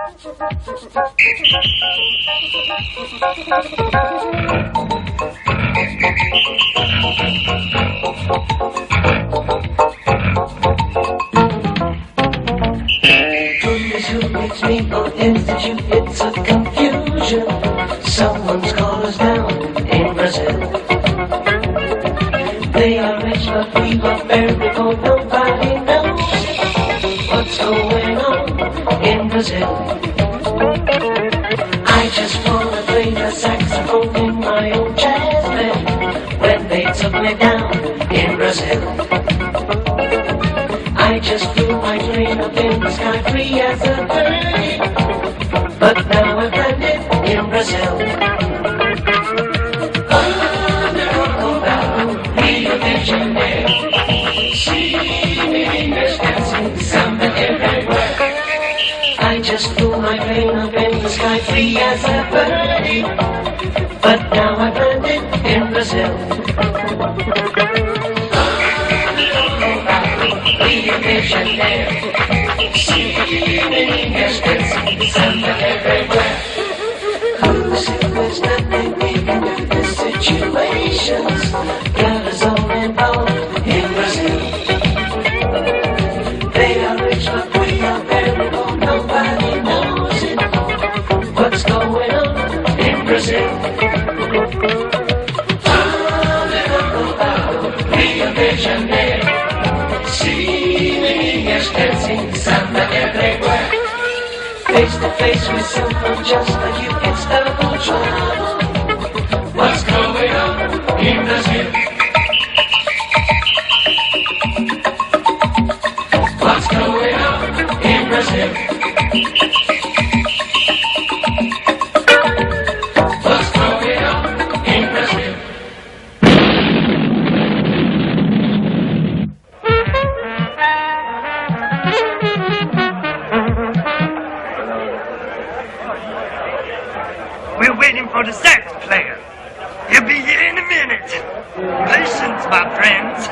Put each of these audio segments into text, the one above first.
Goodness, who makes me or institute? It's a confusion. Someone's called us down in Brazil. They are rich, but we are very poor. Nobody knows what's going on in Brazil. I just wanna play the saxophone in my old jazz band when they took me down in Brazil. I just flew my plane up in the sky free as a bird, but now I've landed in Brazil. Rio de Janeiro, see millionaires dancing samba everywhere. I just flew my plane up in the sky free as a birdie, but now I've landed in Brazil. Rio de Janeiro, see millionaires dancing samba everywhere. Who's it was nothing we can do the situations got us all involved in Brazil. They are rich, but we are very poor. Nobody knows it. What's going on in Brazil? Rio de Janeiro, see millionaires dancing samba everywhere. Face to face with someone just like you, it's double trouble. What's going on in Brazil? What's going on in Brazil? What's going on in Brazil? We're waiting for the sax player. He'll be here in a minute. Patience, my friends.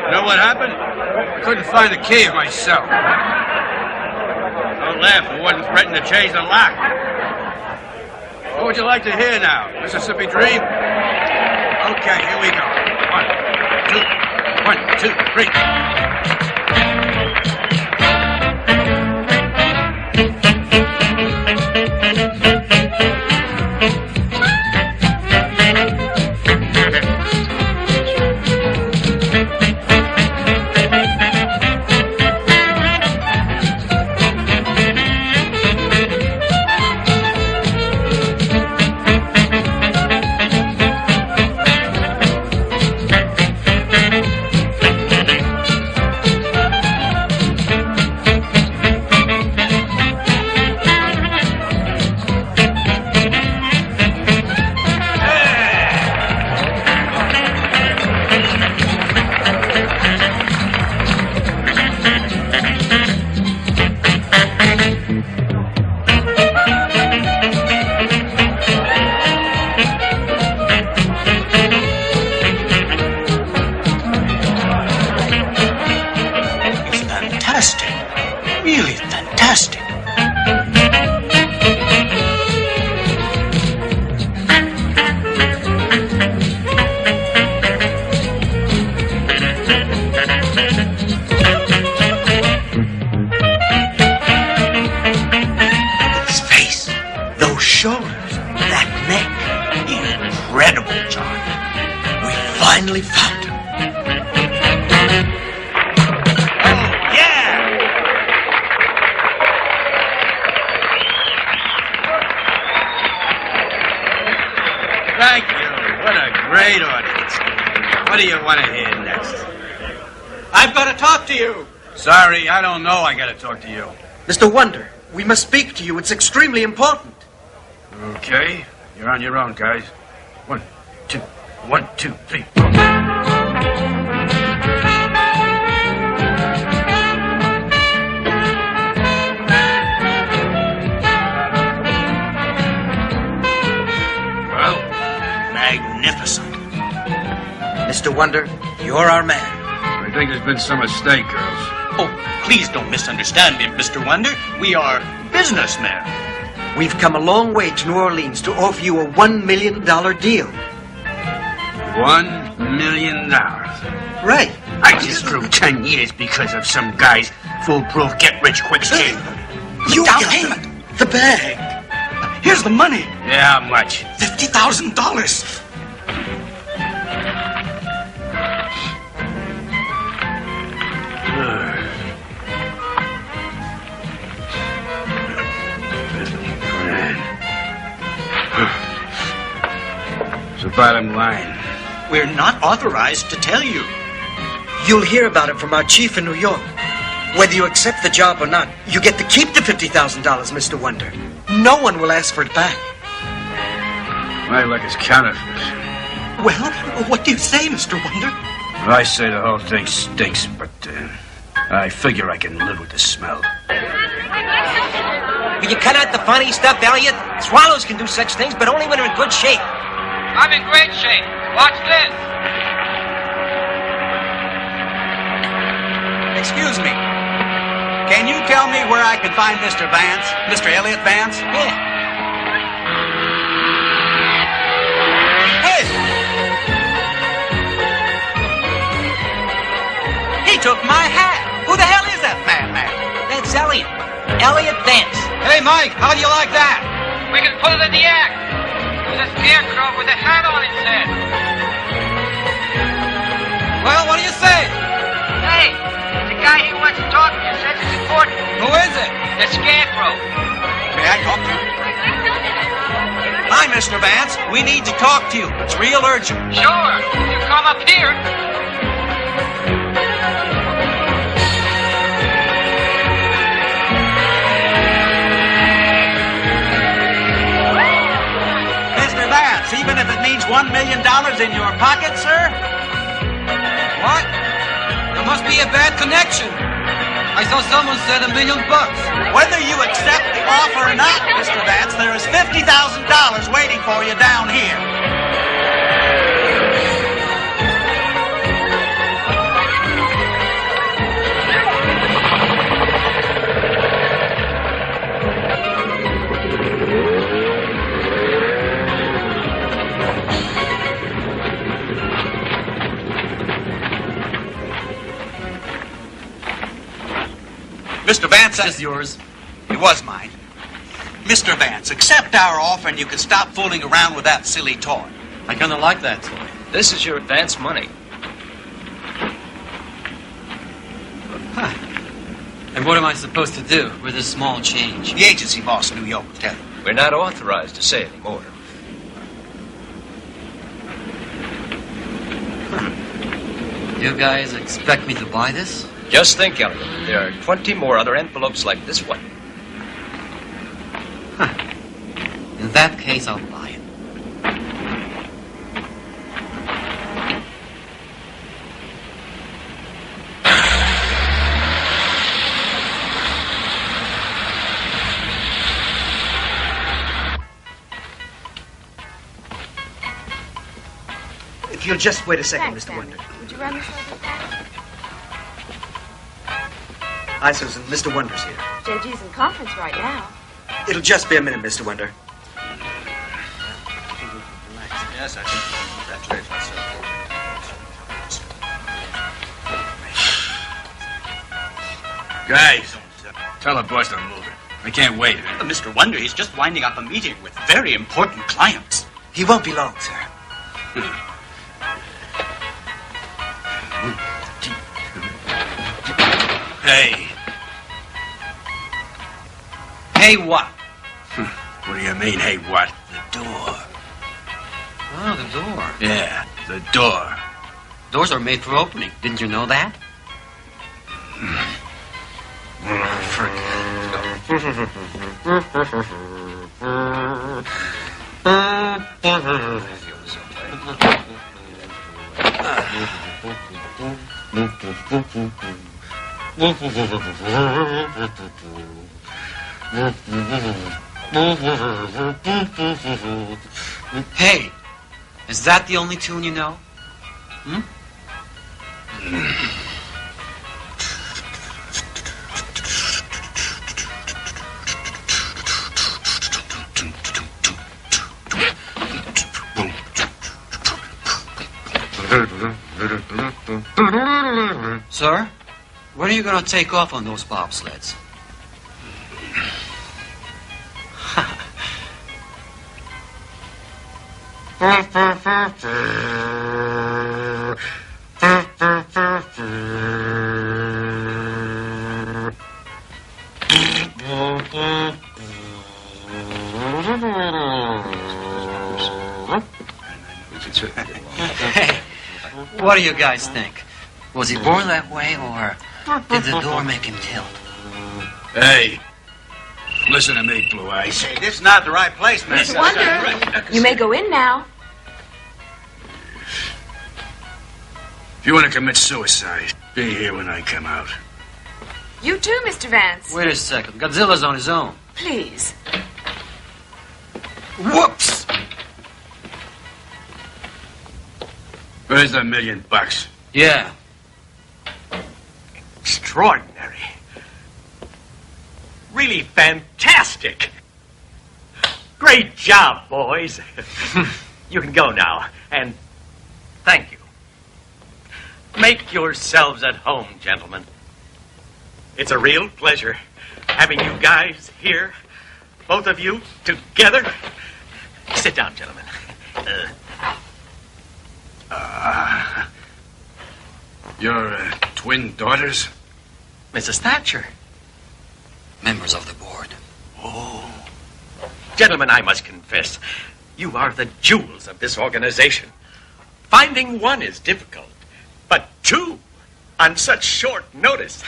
You know what happened? I couldn't find the key myself. Don't laugh, it wasn't threatening to change the lock. What would you like to hear now? Mississippi Dream? Okay, here we go. 1, 2, 3. Really fantastic. His face, those shoulders, that neck. Incredible, John. We finally found him. Thank you. What a great audience. What do you want to hear next? I've got to talk to you. Sorry, I don't know I got to talk to you. Mr. Wonder, we must speak to you. It's extremely important. Okay, you're on your own, guys. 1, 2, 1, 2, 3. magnificent. Mr. Wonder, you're our man. I think there's been some mistake, girls. Oh, please don't misunderstand me, Mr. Wonder. We are businessmen. We've come a long way to New Orleans to offer you a $1 million deal. $1 million. Right. I just grew 10 years because of some guy's foolproof get-rich-quick scheme. You down payment. The bag. Here's the money. Yeah, how much? $50,000. The bottom line. We're not authorized to tell you. You'll hear about it from our chief in New York. Whether you accept the job or not, you get to keep the $50,000, Mr. Wonder. No one will ask for it back. My luck is counterfeit. Well, what do you say, Mr. Wonder? I say the whole thing stinks, but I figure I can live with the smell. Will you cut out the funny stuff, Elliot? Swallows can do such things, but only when they're in good shape. I'm in great shape. Watch this. Excuse me. Can you tell me where I can find Mr. Vance? Mr. Elliot Vance? Yeah. Hey! He took my hat. Who the hell is that madman? That's Elliot. Elliot Vance. Hey, Mike, how do you like that? We can put it in the act. There's a scarecrow with a hat on its head. Well, what do you say? Hey, the guy here wants to talk to you says it's important. Who is it? The scarecrow. May I talk to you? Hi, Mr. Vance. We need to talk to you. It's real urgent. Sure. You come up here. Mr. Vance, even if it means $1 million in your pocket, sir? What? There must be a bad connection. I saw someone said $1 million. Whether you accept the offer or not, Mr. Vance, there is $50,000 waiting for you down here. Mr. Vance, This is yours. It was mine. Mr. Vance, accept our offer and you can stop fooling around with that silly toy. I kind of like that toy. This is your advance money. And what am I supposed to do with this small change? The agency boss in New York will tell you. We're not authorized to say any more. You guys expect me to buy this? Just think, Elliot. There are 20 more other envelopes like this one. In that case, I'll buy it. If you'll just wait a second, Thanks, Mr. Wonder. Would you run this over back? Hi, Susan. Mr. Wonder's here. JG's in conference right now. It'll just be a minute, Mr. Wonder. Yes, I think congratulate myself. Guys, tell the boss to move it. I can't wait. Mr. Wonder, he's just winding up a meeting with very important clients. He won't be long, sir. Hey. Hey, what? What do you mean, hey, what? The door. Oh, the door. Yeah, the door. Doors are made for opening. Didn't you know that? Is that the only tune you know? Sir, when are you going to take off on those bobsleds? Hey, what do you guys think? Was he born that way, or did the door make him tilt? Hey, listen to me, Blue Eyes. Hey, this is not the right place, man. Mr. Wonder, you may go in now. If you want to commit suicide, be here when I come out. You too, Mr. Vance. Wait a second. Godzilla's on his own. Please. Whoops! Where's the $1 million? Yeah. Extraordinary. Really fantastic. Great job, boys. You can go now, and thank you. Make yourselves at home, gentlemen. It's a real pleasure having you guys here, both of you together. Sit down, gentlemen. Your twin daughters? Mrs. Thatcher. Members of the board. Oh. Gentlemen, I must confess, you are the jewels of this organization. Finding one is difficult, but two on such short notice.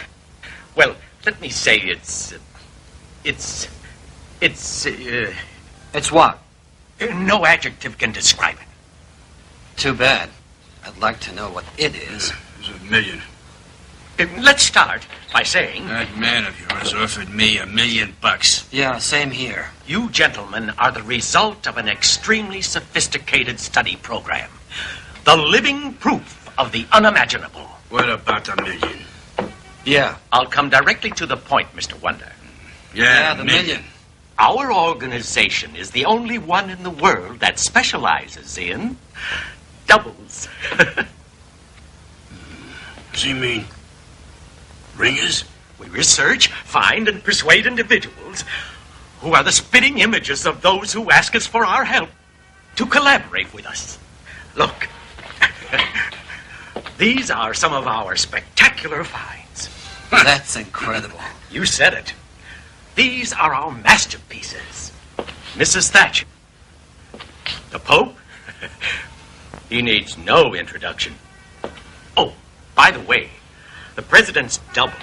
Well, let me say it's It's what? no adjective can describe it. Too bad. I'd like to know what it is. It's $1 million. Let's start by saying That man of yours offered me $1 million. Yeah, same here. you gentlemen are the result of an extremely sophisticated study program. The living proof of the unimaginable. What about $1 million? Yeah. I'll come directly to the point, Mr. Wonder. Yeah, the $1 million. Our organization is the only one in the world that specializes in doubles. Does he mean ringers? We research, find, and persuade individuals who are the spitting images of those who ask us for our help to collaborate with us. Look, these are some of our spectacular finds. That's incredible. You said it. These are our masterpieces. Mrs. Thatcher. The Pope? He needs no introduction. Oh, by the way, the President's double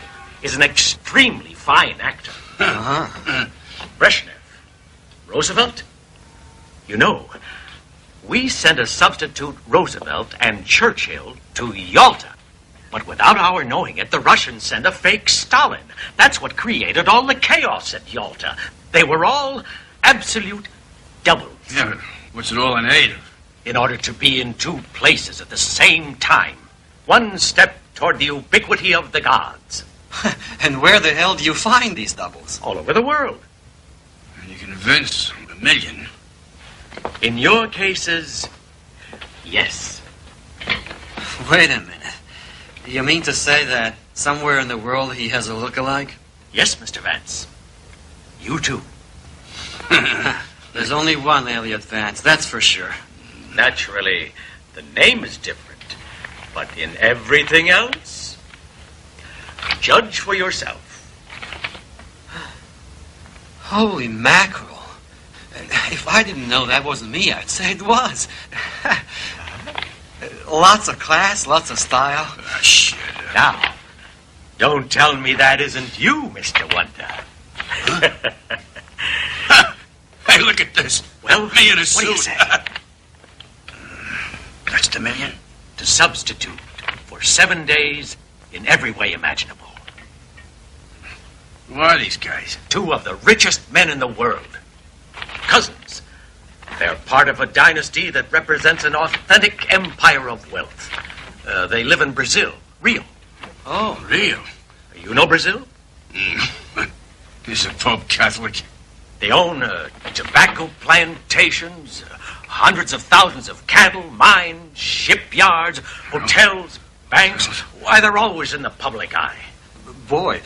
is an extremely fine actor. Uh-huh. Brezhnev. Roosevelt? You know, we sent a substitute Roosevelt and Churchill to Yalta. But without our knowing it, the Russians sent a fake Stalin. That's what created all the chaos at Yalta. They were all absolute doubles. Yeah, but what's it all in aid of? In order to be in two places at the same time. One step toward the ubiquity of the gods. And where the hell do you find these doubles? All over the world. And you convince $1 million. In your cases, yes. Wait a minute. You mean to say that somewhere in the world he has a look-alike? Yes, Mr. Vance. You too. There's only one Elliot Vance, that's for sure. Naturally, the name is different. But in everything else, judge for yourself. Holy mackerel. If I didn't know that wasn't me, I'd say it was. Lots of class, lots of style. Shit. Now, don't tell me that isn't you, Mr. Wonder. Hey, look at this. Well, Me in a what do you suit. say? That's the $1 million? To substitute for 7 days in every way imaginable. Who are these guys? Two of the richest men in the world. Cousins. They're part of a dynasty that represents an authentic empire of wealth. They live in Brazil, Rio. Oh, Rio. You know Brazil? Is the Pope Catholic? They own tobacco plantations, hundreds of thousands of cattle, mines, shipyards, hotels, banks. Why, they're always in the public eye. Boy,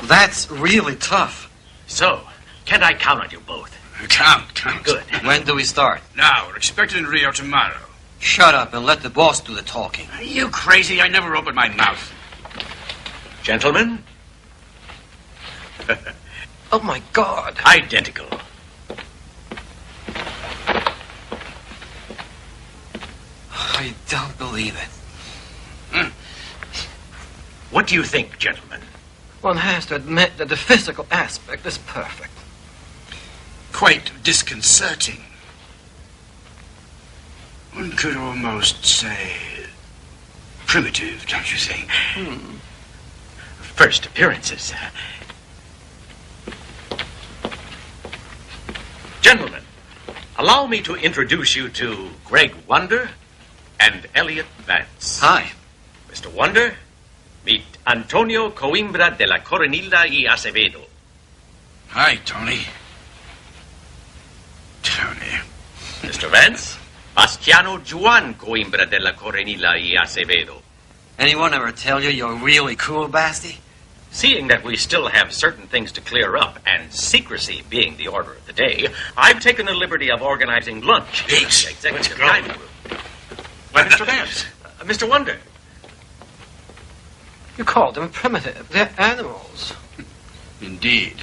that's really tough. So, can I count on you both? Count. Good. When do we start? Now, we're expected in Rio tomorrow. Shut up and let the boss do the talking. Are you crazy? I never open my mouth. Gentlemen? Oh, my God. Identical. I don't believe it. What do you think, gentlemen? One has to admit that the physical aspect is perfect. Quite disconcerting. One could almost say primitive, don't you think? First appearances. Gentlemen, allow me to introduce you to Greg Wonder and Elliot Vance. Hi. Mr. Wonder, meet Antonio Coimbra de la Coronilla y Acevedo. Hi, Tony. Tony. Mr. Vance, Bastiano Juan Coimbra de la Coronilla y Acevedo. Anyone ever tell you you're really cool, Basti? Seeing that we still have certain things to clear up, and secrecy being the order of the day, I've taken the liberty of organizing lunch. Peace. In the executive Let's go. dining room. Why, Mr. Vance? Mr. Wonder. You call them primitive. They're animals. Indeed.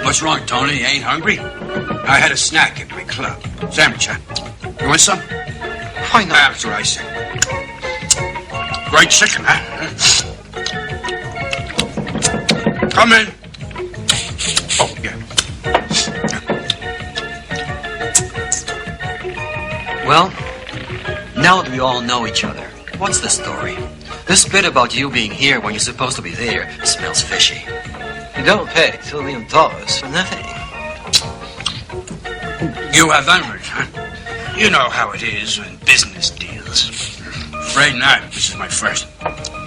What's wrong, Tony? You ain't hungry? I had a snack at my club. Sandwich, huh? You want some? Why not? That's what I said. Great chicken, huh? Come in. Oh, yeah. Well, now that we all know each other, what's the story? This bit about you being here when you're supposed to be there smells fishy. You don't pay $2 million for nothing. You have enemies, huh? You know how it is in business deals. Afraid not. This is my first.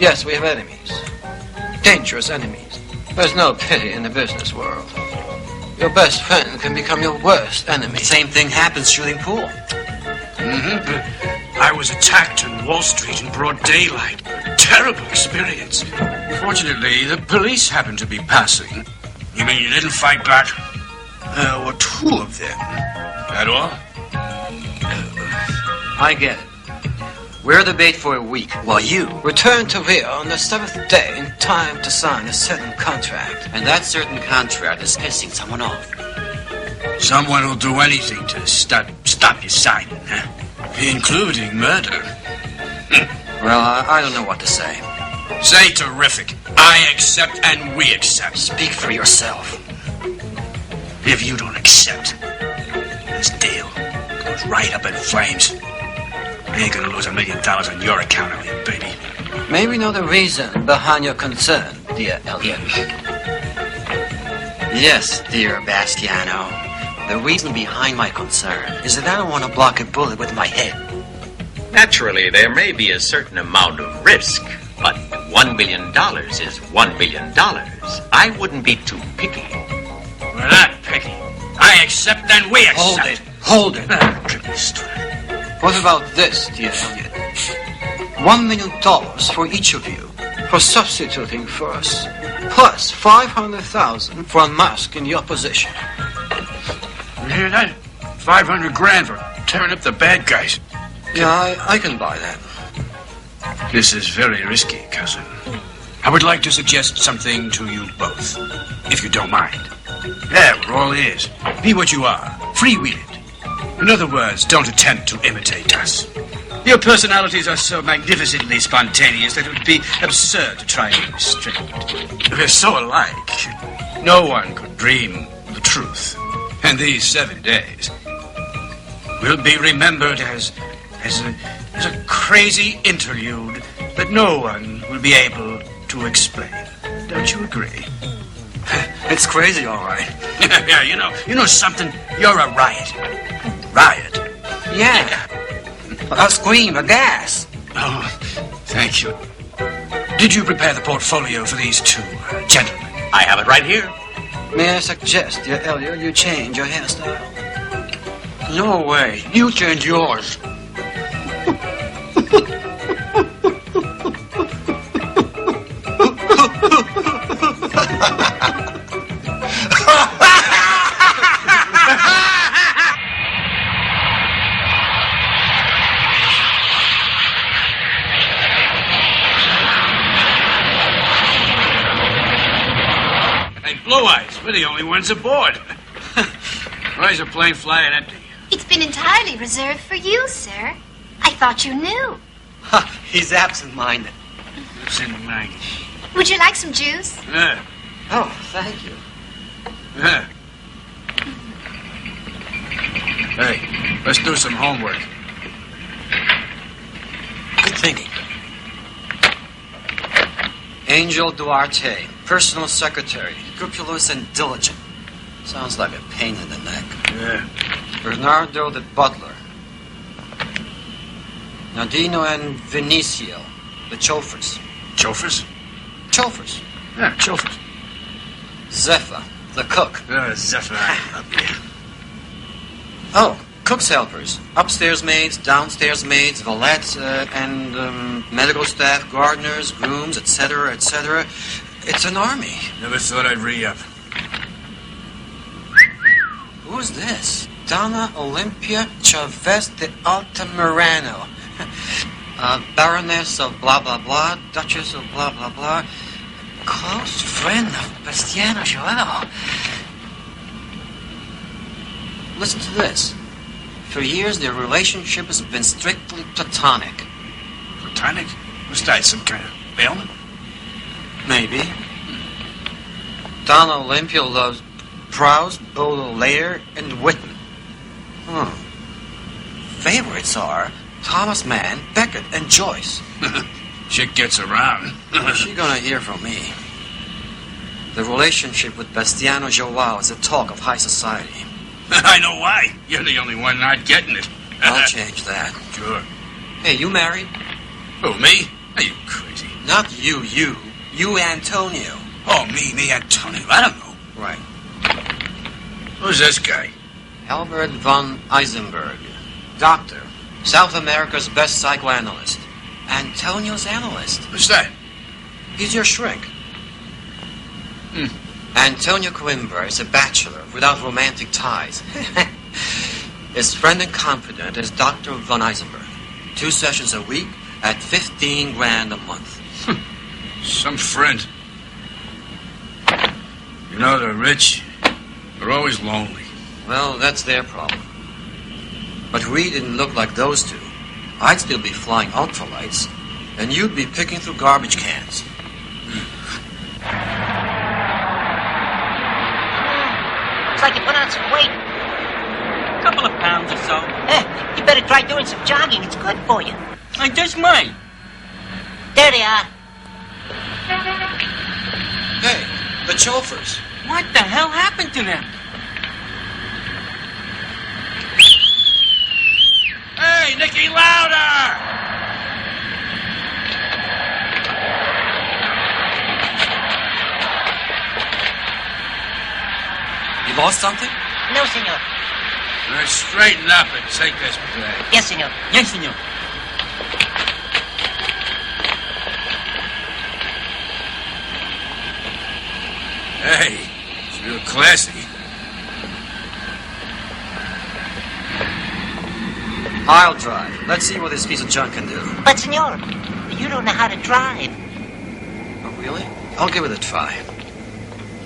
Yes, we have enemies. Dangerous enemies. There's no pity in the business world. Your best friend can become your worst enemy. Same thing happens shooting pool. I was attacked on Wall Street in broad daylight. Terrible experience. Fortunately, the police happened to be passing. You mean you didn't fight back? Well, 2 of them. That all? I get it. We're the bait for a week, while you... Return to Rio on the 7th day in time to sign a certain contract. And that certain contract is pissing someone off. Someone will do anything to stop you signing, huh? Including murder. Well, I don't know what to say. Say terrific. I accept and we accept. Speak for yourself. If you don't accept, this deal goes right up in flames. I ain't gonna lose $1 million on your account, are you, baby? May we know the reason behind your concern, dear Elliot? Yes, dear Bastiano. The reason behind my concern is that I don't want to block a bullet with my head. Naturally, there may be a certain amount of risk, but $1 million is $1 million. I wouldn't be too picky. We're not picky. I accept and we accept. Hold it. What about this, dear Elliot? $1 million for each of you for substituting for us, plus $500,000 for a mask in your position. You hear that? $500,000 for tearing up the bad guys. Yeah, I can buy that. This is very risky, cousin. I would like to suggest something to you both, if you don't mind. Yeah, we're all ears. Be what you are. Freewheel it. In other words, don't attempt to imitate us. Your personalities are so magnificently spontaneous that it would be absurd to try and restrict. We're so alike. No one could dream the truth. And these 7 days will be remembered as a crazy interlude that no one will be able to explain. Don't you agree? It's crazy, all right. Yeah, you know something? You're a riot. Riot. Yeah. A scream, a gas. Oh, thank you. Did you prepare the portfolio for these two gentlemen? I have it right here. May I suggest, dear Elliot, you change your hairstyle? No way. You change yours. Blue Eyes, we're the only ones aboard. Why is the plane flying empty? It's been entirely reserved for you, sir. I thought you knew. He's absent-minded. Absent-minded. Would you like some juice? Yeah. Oh, thank you. Yeah. Hey, let's do some homework. Good thinking. Angel Duarte, personal secretary, scrupulous and diligent. Sounds like a pain in the neck. Yeah. Bernardo the butler. Nadino and Vinicio, the chauffeurs. Chauffeurs? Chauffeurs. Yeah, chauffeurs. Zephyr, the cook. Zephyr. Oh, cook's helpers. Upstairs maids, downstairs maids, valets, and medical staff, gardeners, grooms, etc., etc. It's an army. Never thought I'd re-up. Who's this? Donna Olympia Chavez de Altamirano. Baroness of blah, blah, blah, Duchess of blah, blah, blah. Close friend of Bastiano Joel. Listen to this. For years, their relationship has been strictly platonic. Platonic? Was that some kind of ailment? Maybe. Donna Olympia loves Proust, Baudelaire, and Whitman. Favorites are Thomas Mann, Beckett, and Joyce. Chick gets around. She's gonna hear from me. The relationship with Bastiano Joao is the talk of high society. I know why. You're the only one not getting it. I'll change that. Sure. Hey, you married? Who, me? Are you crazy? Not you. You, Antonio. Oh, me, Antonio. I don't know. Right. Who's this guy? Albert von Eisenberg. Doctor. South America's best psychoanalyst. Antonio's analyst. Who's that? He's your shrink. Antonio Coimbra is a bachelor without romantic ties. His friend and confidant is Dr. von Eisenberg. 2 sessions a week at $15,000 a month. Some friend. You know, the rich are always lonely. Well, that's their problem. But we didn't look like those two. I'd still be flying ultralights, and you'd be picking through garbage cans. Looks like you put on some weight. A couple of pounds or so. You better try doing some jogging. It's good for you. I just might. There they are. Hey, the chauffeurs. What the hell happened to them? Hey, Nicky Lauder! You lost something? No, senor. Straighten up and take this plane. Yes, senor. Yes, senor. Hey, it's real classy. I'll drive. Let's see what this piece of junk can do. But, senor, you don't know how to drive. Oh, really? I'll give it a try.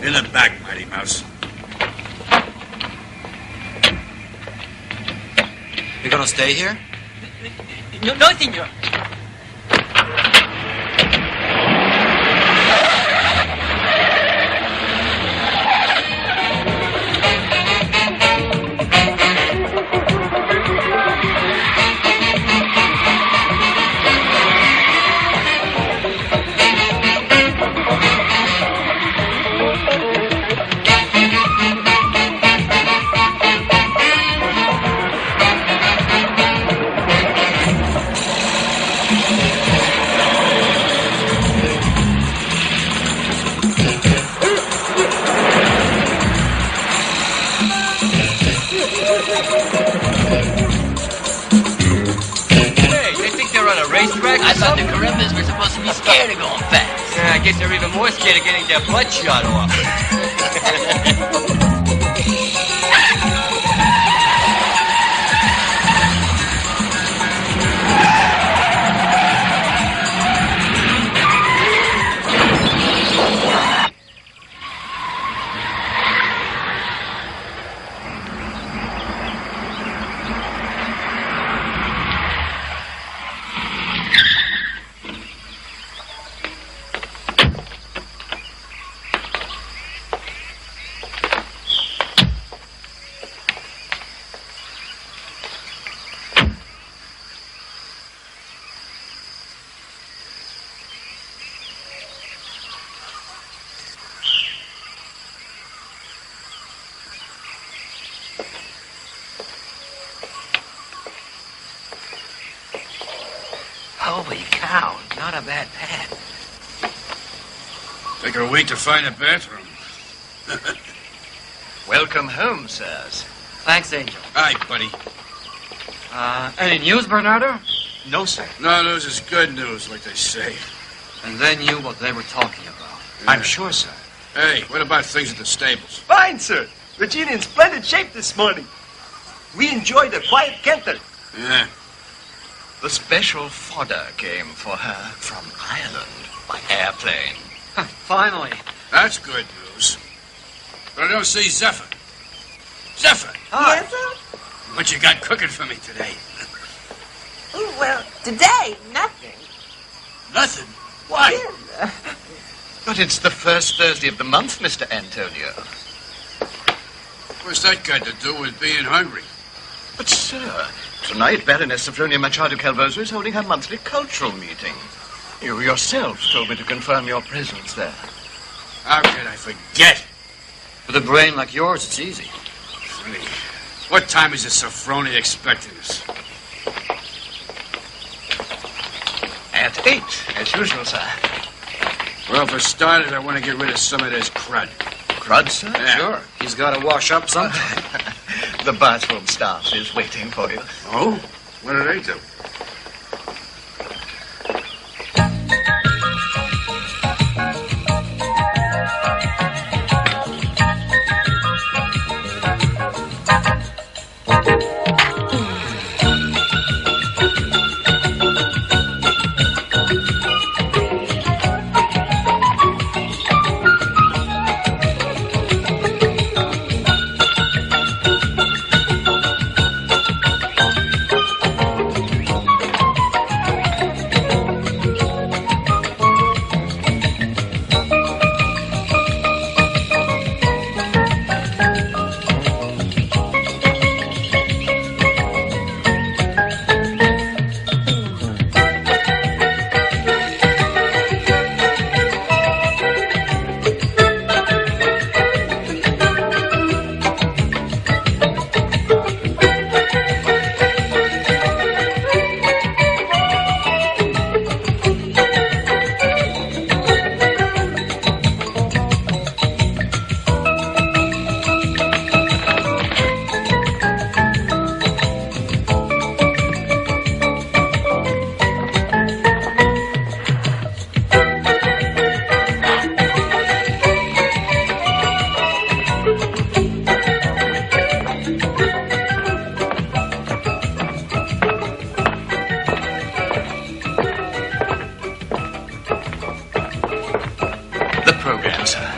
In the back, Mighty Mouse. You're gonna stay here? No, senor. thought the Carimbas were supposed to be scared of going fast. Yeah, I guess they're even more scared of getting their blood shot off. Holy cow, not a bad pad. Take her a week to find a bathroom. Welcome home, sirs. Thanks, Angel. Hi, buddy. Any news, Bernardo? No, sir. No news is good news, like they say. And they knew what they were talking about. I'm sure, sir. Hey, what about things at the stables? Fine, sir. Regina in splendid shape this morning. We enjoyed a quiet canter. Yeah. The special fodder came for her from Ireland by airplane. Finally. That's good news. But I don't see Zephyr. Zephyr! Yes, sir? What you got cooking for me today? Oh, well, today, nothing. Nothing? Why? Yes, But it's the first Thursday of the month, Mr. Antonio. What's that got to do with being hungry? But, sir, tonight Baroness Sophronia Machado Calvoso is holding her monthly cultural meeting. You yourself told me to confirm your presence there. How could I forget? With a brain like yours, it's easy. Hey, what time is the Sophronia expecting us? At 8, as usual, sir. Well, for starters, I want to get rid of some of this crud. Crud, sir? Yeah. Sure. He's got to wash up sometime. The bathroom staff is waiting for you. Oh? What do they do?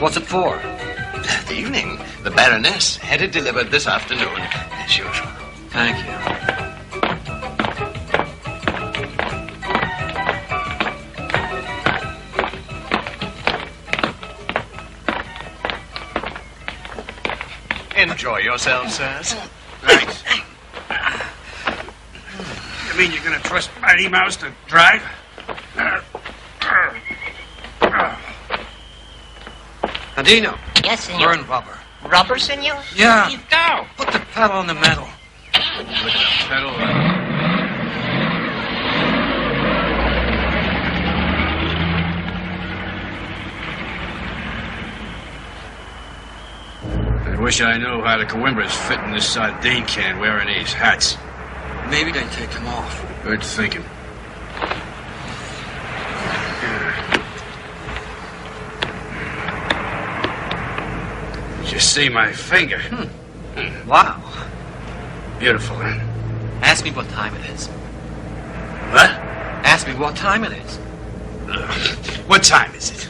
What's it for? The evening. The Baroness had it delivered this afternoon, as usual. Thank you. Enjoy yourselves, sirs. Thanks. You mean you're going to trust Mighty Mouse to drive? Adino. Yes, senor. Burn rubber. Rubber, senor? Yeah. Go. Put the pedal on the metal. With the pedal. I wish I knew how the Coimbras fit in this sardine can wearing these hats. Maybe they take them off. Good thinking. you see my finger? Wow. Beautiful, huh? Ask me what time it is. What? Ask me what time it is. What time is it?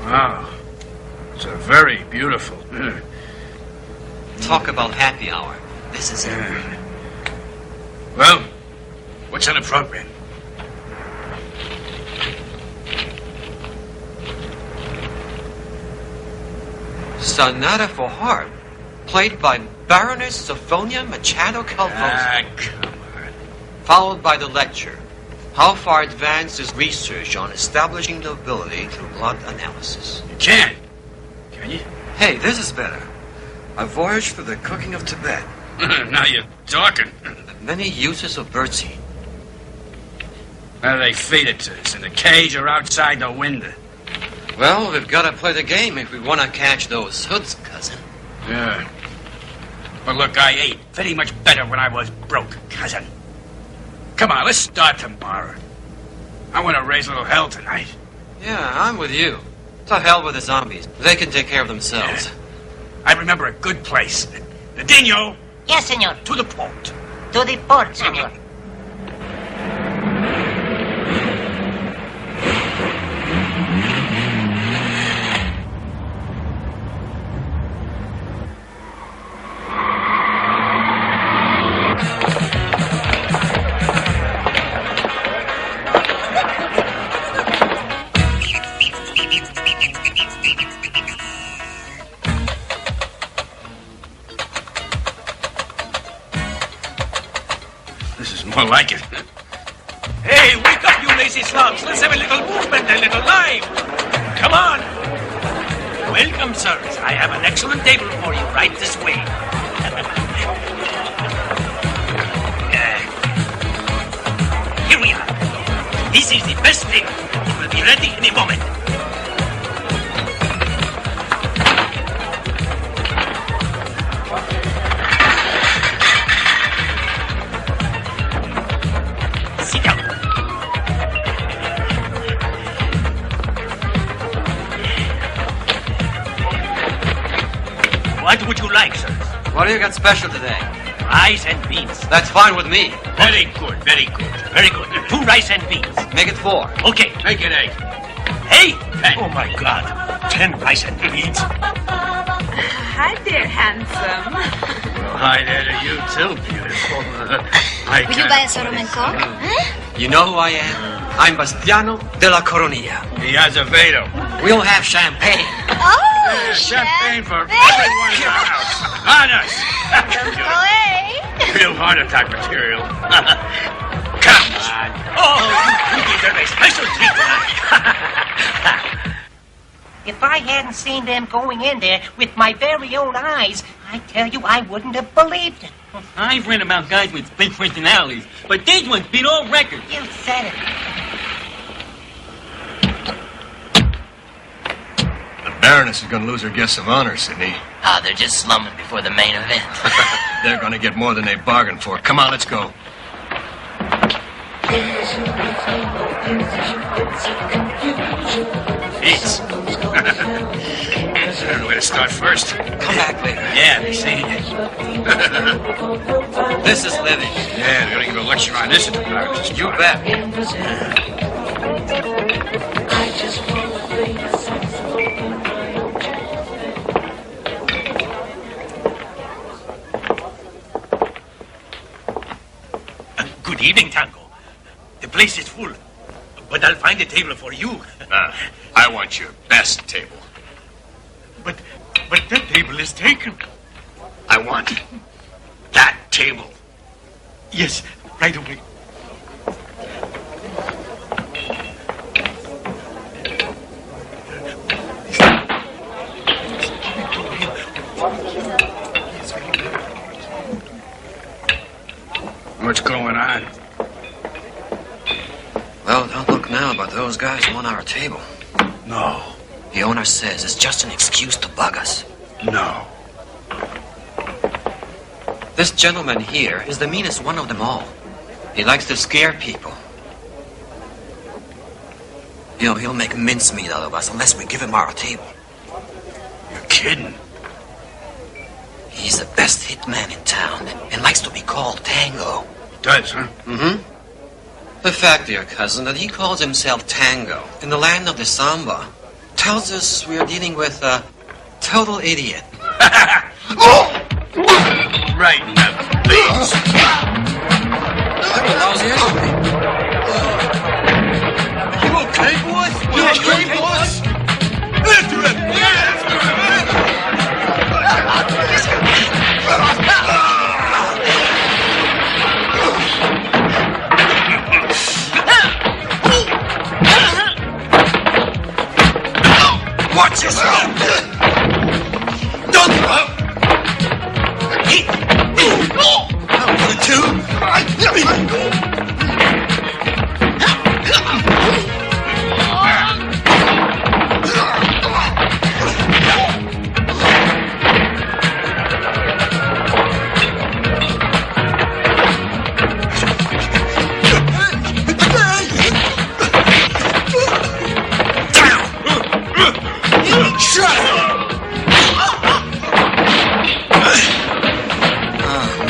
Wow. It's a very beautiful. Talk about happy hour. This is it. Well, what's on the program? Sonata for harp, played by Baroness Sophronia Machado Calvosa. Come on. Followed by the lecture. How far advanced is research on establishing nobility through blood analysis? You can't. Can you? Hey, this is better. A voyage through the cooking of Tibet. Now you're talking. The many uses of birdseed. Where do they feed it to us? In the cage or outside the window? Well, we've got to play the game if we want to catch those hoods, cousin. Yeah. But look, I ate very much better when I was broke, cousin. Come on, let's start tomorrow. I want to raise a little hell tonight. Yeah, I'm with you. To hell with the zombies. They can take care of themselves. Yeah. I remember a good place. The Dino. Yes, senor. To the port. To the port, senor. More like it. Hey, wake up, you lazy slobs. Let's have a little movement, a little life. Come on. Welcome, sirs. I have an excellent table for you right this way. Here we are. This is the best table. It will be ready any moment. What would you like, sir? What do you got special today? Rice and beans. That's fine with me. Very good, very good, very good. 2 rice and beans. Make it 4. Okay. Make it 8. 8? Oh, my God. 10 rice and beans. Hi there, handsome. Well, hi there to you, too, beautiful. Will you buy us a rum and coke? Huh? You know who I am? I'm Bastiano de la Coronilla. The Azevedo. We'll have champagne. Oh, champagne for everyone in the house. On us. Real heart attack material. Come on. Oh, you deserve a special treat tonight. If I hadn't seen them going in there with my very own eyes, I tell you, I wouldn't have believed it. I've read about guys with split personalities, but these ones beat all records. You said it. The Baroness is going to lose her guest of honor, Sidney. Ah, they're just slumming before the main event. They're going to get more than they bargained for. Come on, let's go. Jeez. I don't know where to start first. Come back later. Yeah, they see. This is living. Yeah, they're going to give a lecture on this at the Baroness. You bet. Good evening, Tango. The place is full, but I'll find a table for you. I want your best table. But that table is taken. I want that table. Yes, right away. What's going on? Well, don't look now, but those guys want our table. No. The owner says it's just an excuse to bug us. No. This gentleman here is the meanest one of them all. He likes to scare people. He'll make mincemeat out of us unless we give him our table. You're kidding. He's the best hitman in town and likes to be called Tango. Does, huh? Mm-hmm. The fact, dear cousin, that he calls himself Tango in the land of the samba tells us we are dealing with a total idiot. Right in the face. You okay, boys? You okay, boys? After him! Watch yourself! Don't give up!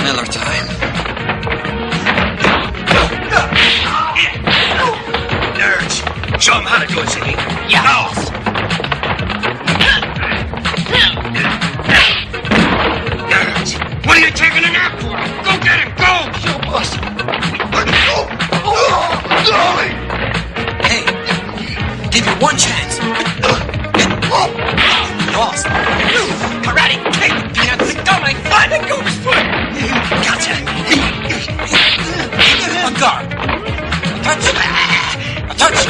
Miller time. Nerds, show him how to do it, Ziggy. Yeah. Now. Nerds, what are you taking a nap for? Go get him, go! Show boss! Hey, give you one chance. Boss. Karate kick! Peanuts! Go like fun! Let go of his foot! Gotcha. A guard. A touch.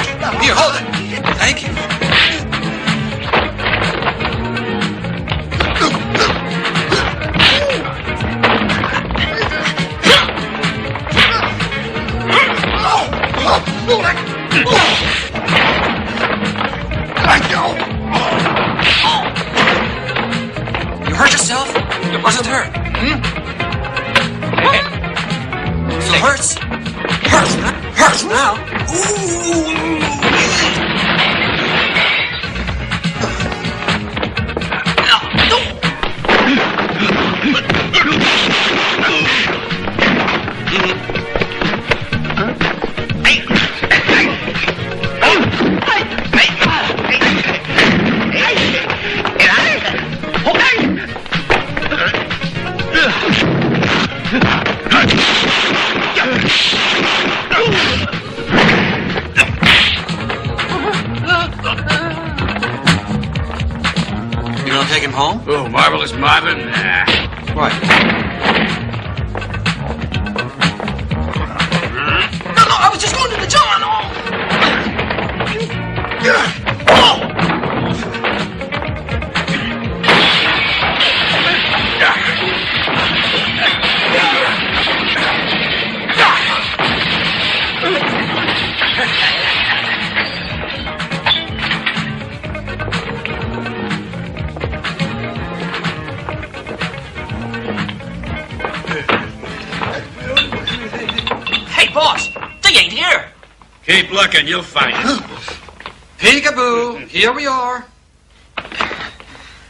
Here, hold it. Thank you. You hurt yourself? You wasn't hurt. Still hurts? Hurts now? Hurts now? You gonna take him home? Oh, Marvelous Marvin? Nah. What? No, I was just going to the John. Hey, boss! They ain't here! Keep looking, you'll find it. Peekaboo, here we are.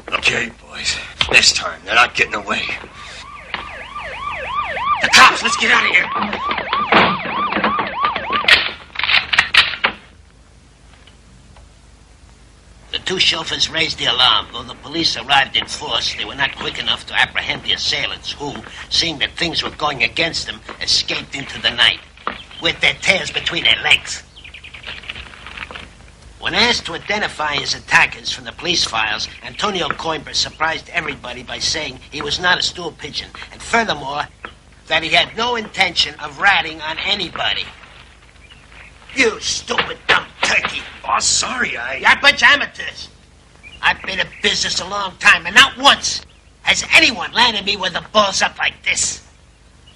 Okay, boys. This time, they're not getting away. The cops! Let's get out of here! The two chauffeurs raised the alarm. Though the police arrived in force, they were not quick enough to apprehend the assailants who, seeing that things were going against them, escaped into the night with their tails between their legs. When asked to identify his attackers from the police files, Antonio Coimbra surprised everybody by saying he was not a stool pigeon, and furthermore, that he had no intention of ratting on anybody. You stupid dumb turkey. Oh, sorry, You're a bunch of amateurs. I've been in business a long time, and not once has anyone landed me with the balls up like this.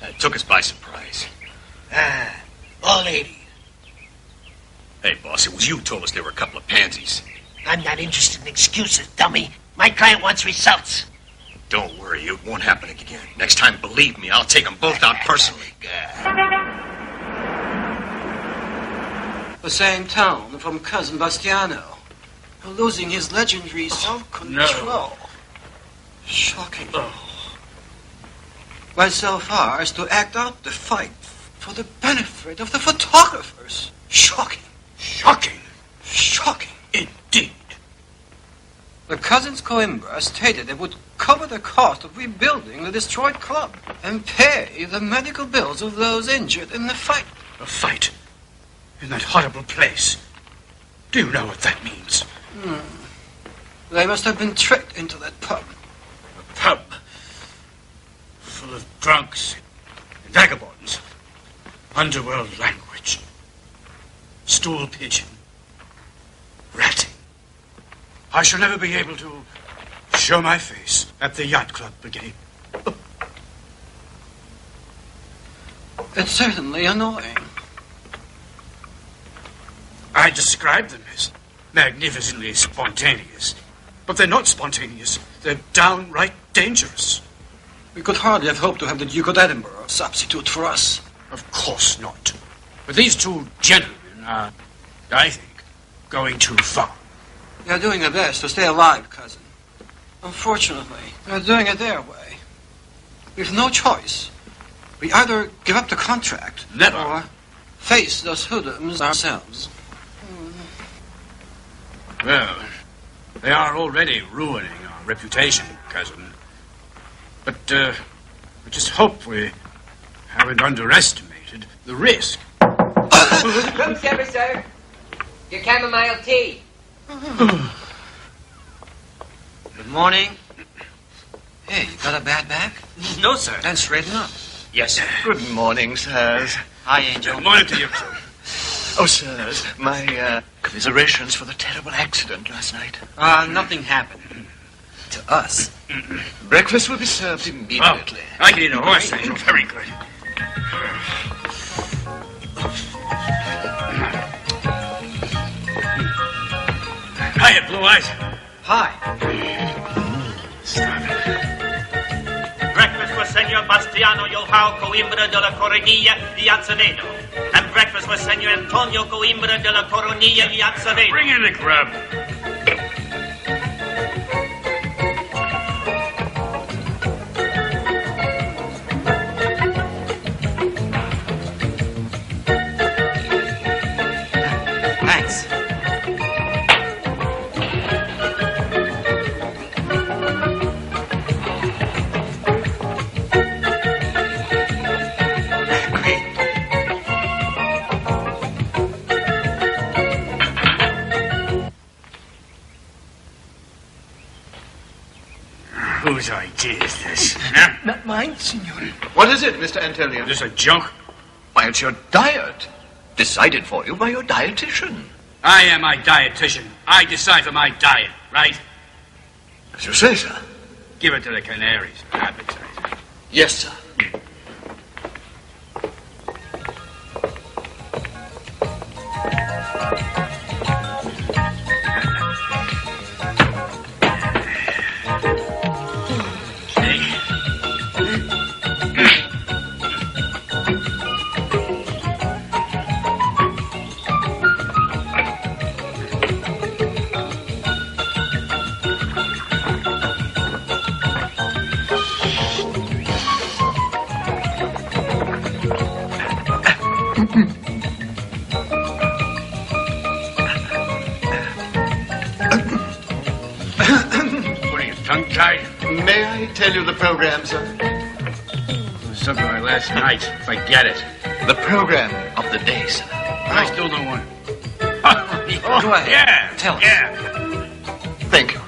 It took us by surprise. All 80. Hey, boss, it was you who told us they were a couple of pansies. I'm not interested in excuses, dummy. My client wants results. Don't worry, it won't happen again. Next time, believe me, I'll take them both out personally. The same town from Cousin Bastiano. Losing his legendary self-control. No. Shocking. Went so far as to act out the fight for the benefit of the photographers. Shocking. Shocking. Shocking. Indeed. The cousins Coimbra stated they would cover the cost of rebuilding the destroyed club and pay the medical bills of those injured in the fight. A fight? In that horrible place? Do you know what that means? They must have been tricked into that pub. A pub? Full of drunks, vagabonds, underworld language, stool pigeon, ratting. I shall never be able to show my face at the yacht club again. It's certainly annoying. I describe them as magnificently spontaneous. But they're not spontaneous. They're downright dangerous. We could hardly have hoped to have the Duke of Edinburgh substitute for us. Of course not. But these two gentlemen are, I think, going too far. They're doing their best to stay alive, cousin. Unfortunately, they're doing it their way. We've no choice. We either give up the contract, Never. or face those hoodlums ourselves. Well, they are already ruining our reputation, cousin. But we just hope we haven't underestimated the risk. Room service, sir. Your chamomile tea. Good morning. Hey, you got a bad back? No, sir. Then straighten up. Yes, sir. Good morning, sirs. Hi, Angel. Good morning to you. Oh, sirs, my commiserations for the terrible accident last night. Nothing happened. To us. Breakfast will be served immediately. I can eat a horse, Angel. Very good. Hiya, Blue Eyes. Hi. Stop it. Breakfast for Senor Bastiano Joao Coimbra de la Coronilla y Azevedo. And breakfast for Senor Antonio Coimbra de la Coronilla y Azevedo. Bring in the grub. Thanks. Whose idea is this? Huh? Not mine, senor. What is it, Mr. Antonio? This a joke? Why, it's your diet. Decided for you by your dietitian. I am my dietitian. I decide for my diet, right? As you say, sir. Give it to the canaries for appetite. Yes, sir. May I tell you the program, sir? Something like last night, if I get it. The program of the day, sir. I still don't want it. Go ahead. Yeah. Tell us. Yeah. Thank you.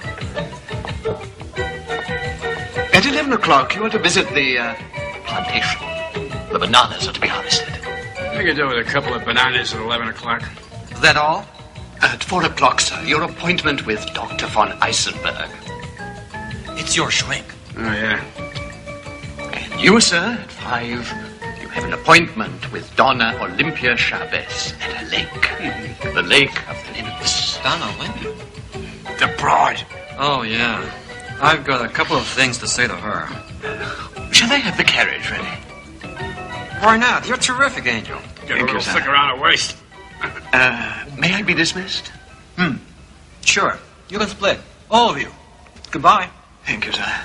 At 11 o'clock, you are to visit the plantation. The bananas are to be harvested. I could do with a couple of bananas at 11 o'clock. Is that all? At 4 o'clock, sir, your appointment with Dr. von Eisenberg. It's your shrink. Oh, yeah. And you, sir, at 5, you have an appointment with Donna Olympia Chavez at a lake. The Lake of the Nymphs. Donna Olympia? The broad. Oh, yeah. I've got a couple of things to say to her. Shall I have the carriage ready? Why not? You're terrific, Angel. Get a little thick around her waist. May I be dismissed? Sure. You can split. All of you. Goodbye. Thank you, sir.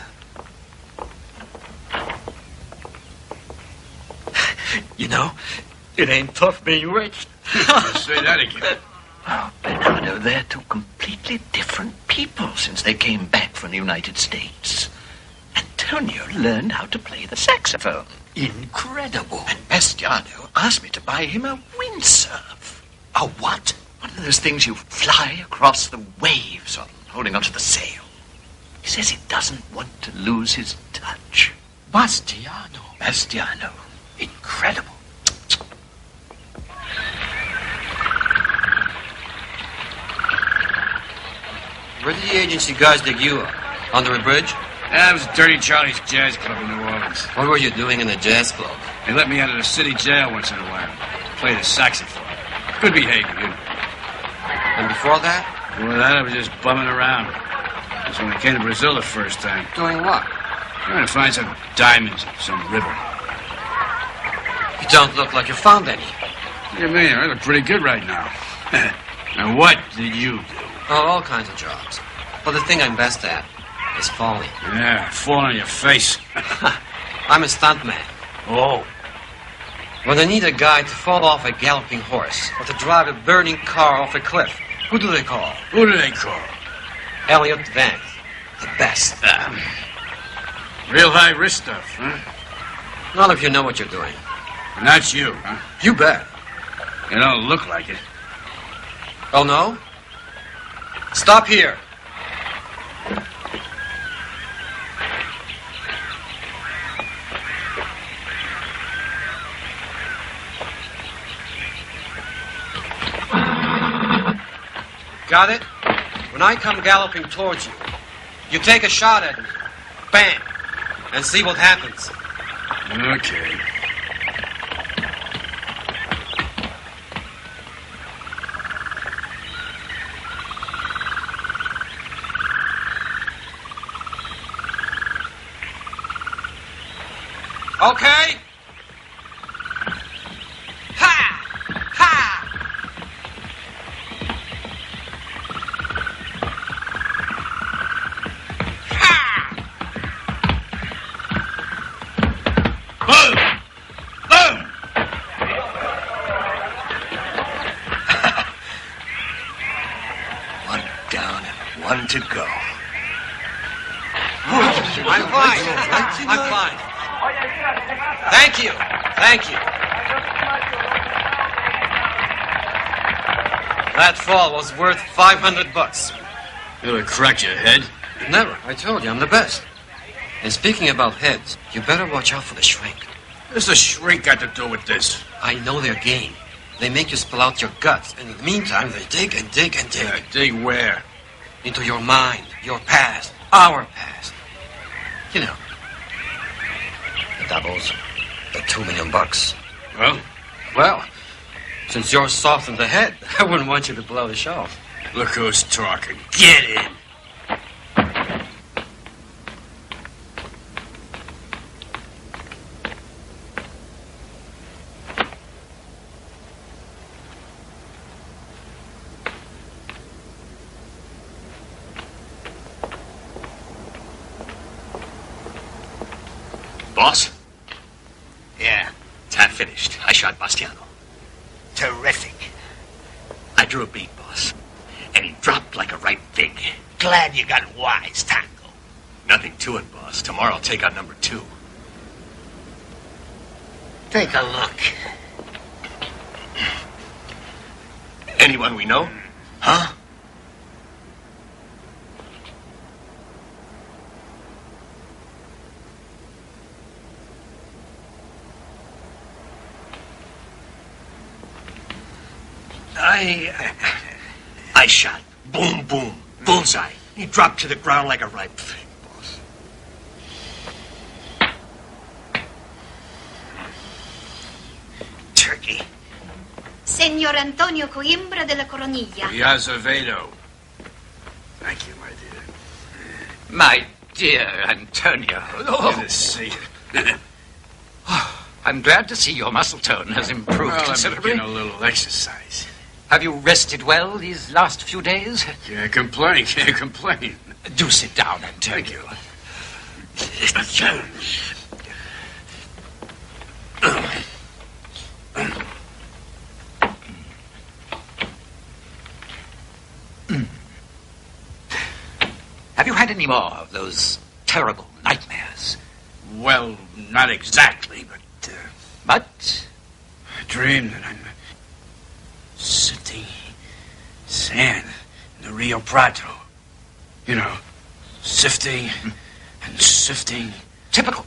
You know, it ain't tough being rich. Say that again. Oh, Bernardo, they're two completely different people since they came back from the United States. Antonio learned how to play the saxophone. Incredible. And Bastiano asked me to buy him a windsurf. A what? One of those things you fly across the waves on, holding onto the sail. He says he doesn't want to lose his touch. Bastiano. Incredible. Where did the agency guys dig you up? Under a bridge? That was Dirty Charlie's Jazz Club in New Orleans. What were you doing in the jazz club? They let me out of the city jail once in a while. Play the saxophone. Good behavior, you know. And before that? Before that, I was just bumming around. That's when I came to Brazil the first time. Doing what? Trying to find some diamonds in some river. You don't look like you found any. What do you mean? I look pretty good right now. And what did you do? Oh, all kinds of jobs. But the thing I'm best at is falling. Yeah, fall on your face. I'm a stuntman. Oh. When they need a guy to fall off a galloping horse or to drive a burning car off a cliff, who do they call? Who do they call? Elliot Vance. The best. Real high-risk stuff, huh? None of you know what you're doing. Not you, huh? You bet. You don't look like it. Oh, no? Stop here. Got it? When I come galloping towards you, you take a shot at me. Bang! And see what happens. Okay. Okay? Ha! Ha! Boom! Boom! One down and one to go. I'm fine. I'm fine. Thank you. Thank you. That fall was worth $500. It'll crack your head. Never. I told you, I'm the best. And speaking about heads, you better watch out for the shrink. What's the shrink got to do with this? I know their game. They make you spill out your guts, and in the meantime, they dig and dig and dig. Dig where? Into your mind, your past, our past. You know, the doubles, the $2 million. Well? Well, since you're soft in the head, I wouldn't want you to blow the show. Look who's talking. Get in. Boss? Yeah, It's half finished. I shot Bastiano. terrific. I drew a beat, boss. And he dropped like a ripe fig. Glad you got wise, Tango. Nothing to it, boss. Tomorrow I'll take out number 2. Take a look. Anyone we know? Huh? I shot. Boom, boom. Bullseye. He dropped to the ground like a ripe fig, boss. Turkey. Senor Antonio Coimbra de la Coronilla. Azevedo. Thank you, my dear. My dear Antonio. Good to see you. I'm glad to see your muscle tone has improved Well, I'm considerably. getting a little exercise. Have you rested well these last few days? Can't complain, can't complain. Do sit down, Antonio. Have you had any more of those terrible nightmares? Well, not exactly, but... But? I dream that I'm sifting sand in the Rio Prado. You know, sifting and sifting. Typical.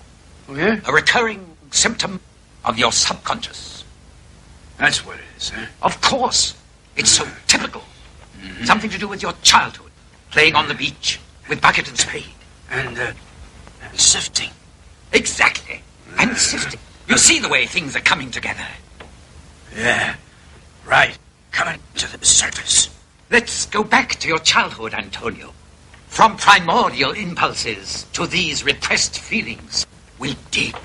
Oh, yeah? A recurring symptom of your subconscious. That's what it is, huh? Of course. It's so typical. Something to do with your childhood. Playing on the beach with bucket and spade. And sifting. Exactly. And sifting. You see the way things are coming together. Yeah, right. Coming to the surface. Let's go back to your childhood, Antonio. From primordial impulses to these repressed feelings, we'll dig.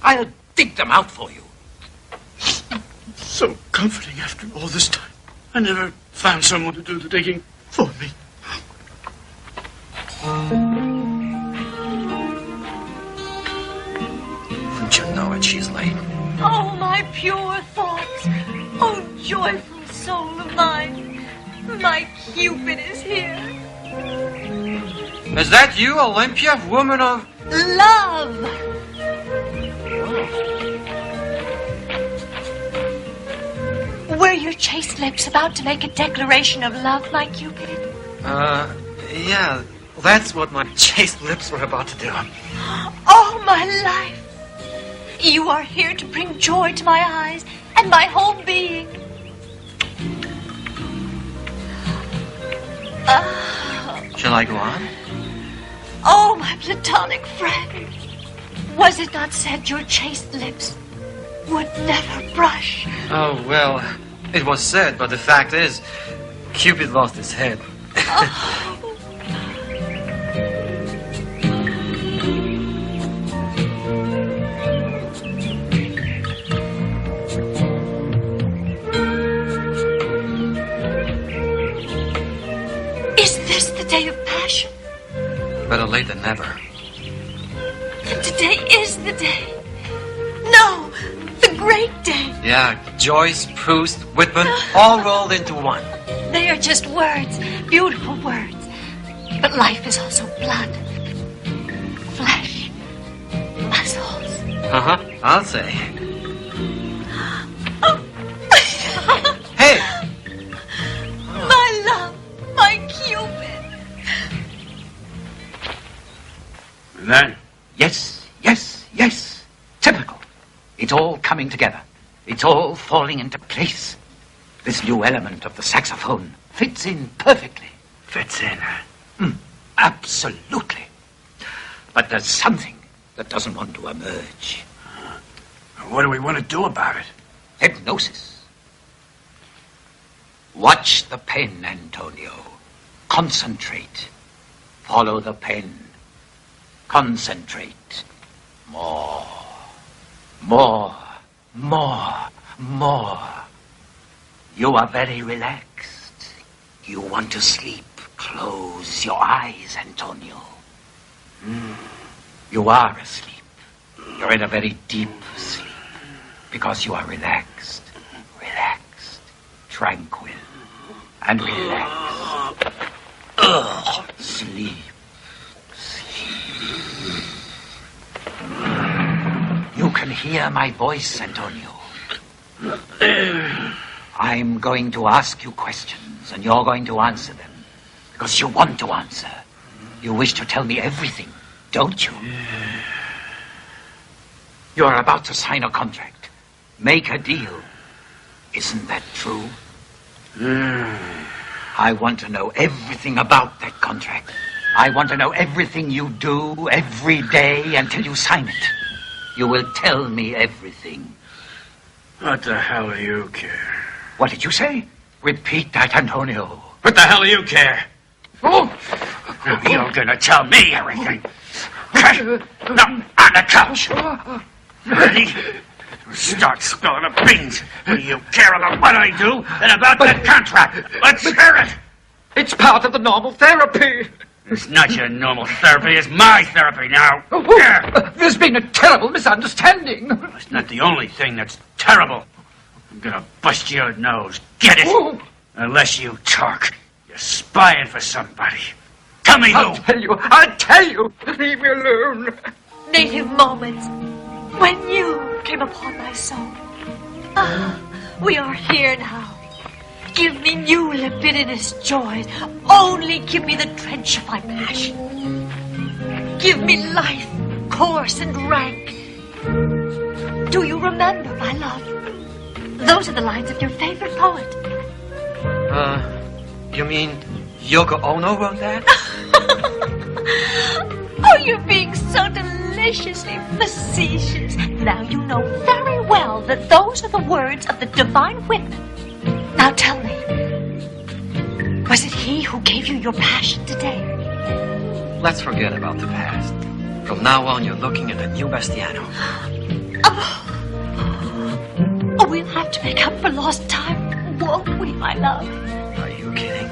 I'll dig them out for you. So comforting after all this time. I never found someone to do the digging for me. Don't you know it? She's late. Oh, my pure thoughts. Oh, joyful soul of mine. My Cupid is here. Is that you, Olympia, woman of... Love. Were your chaste lips about to make a declaration of love, my Cupid? Yeah, that's what my chaste lips were about to do. Oh, my life. You are here to bring joy to my eyes and my whole being. Shall I go on? Oh, my platonic friend. Was it not said your chaste lips would never brush? Oh, well, it was said, but the fact is, Cupid lost his head. Is this the day of passion? Better late than never. Today is the day. No, the great day. Yeah, Joyce, Proust, Whitman, all rolled into one. They are just words, beautiful words. But life is also blood, flesh, muscles. Uh-huh, I'll say. Hey! My love, my Cupid. And then? Yes, yes, yes. Typical. It's all coming together. It's all falling into place. This new element of the saxophone fits in perfectly. Fits in, huh? Absolutely. But there's something that doesn't want to emerge. What do we want to do about it? Hypnosis. Watch the pen, Antonio. Concentrate. Follow the pen. Concentrate. More. More. More. More. You are very relaxed. You want to sleep. Close your eyes, Antonio. You are asleep. You're in a very deep sleep because you are relaxed, relaxed, tranquil, and relaxed. Sleep. You can hear my voice, Antonio. I'm going to ask you questions, and you're going to answer them. Because you want to answer. You wish to tell me everything, don't you? You're about to sign a contract. Make a deal. Isn't that true? I want to know everything about that contract. I want to know everything you do every day until you sign it. You will tell me everything. What the hell do you care? What did you say? Repeat that, Antonio. What the hell do you care? Oh! You're gonna tell me everything. No, on the couch. Ready? Start spilling the beans. Do you care about what I do and about that contract? Let's hear it. It's part of the normal therapy. It's not your normal therapy. It's my therapy now. There's been a terrible misunderstanding. It's not the only thing that's terrible. I'm gonna bust your nose. Get it? Unless you talk. You're spying for somebody. Tell me who. I'll tell you. Leave me alone. Native moments when you came upon my soul. Ah, we are here now. Give me new libidinous joys. Only give me the drench of my passion. Give me life, coarse and rank. Do you remember, my love? Those are the lines of your favorite poet. You mean Yoko Ono wrote that? Oh, you're being so deliciously facetious. Now you know very well that those are the words of the divine Whitman. Now tell me, was it he who gave you your passion today? Let's forget about the past. From now on, you're looking at a new Bastiano. Oh, we'll have to make up for lost time, won't we, my love? Are you kidding?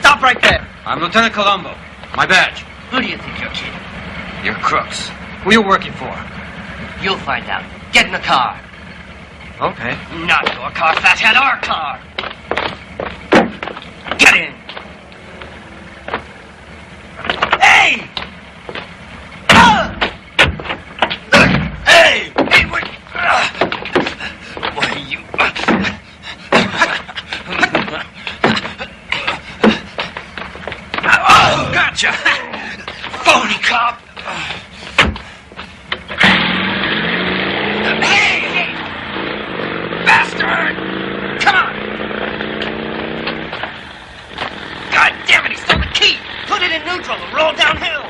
Stop right there! I'm Lieutenant Colombo. My badge. Who do you think you're kidding? You're crooks. Who are you working for? You'll find out. Get in the car. Okay. Not your car, fathead, our car. Get in. Hey! Hey! Hey, what? What are you... Oh, gotcha! Phony cop! Hey! Bastard! Come on! God damn it, he stole the key! Put it in neutral and roll downhill!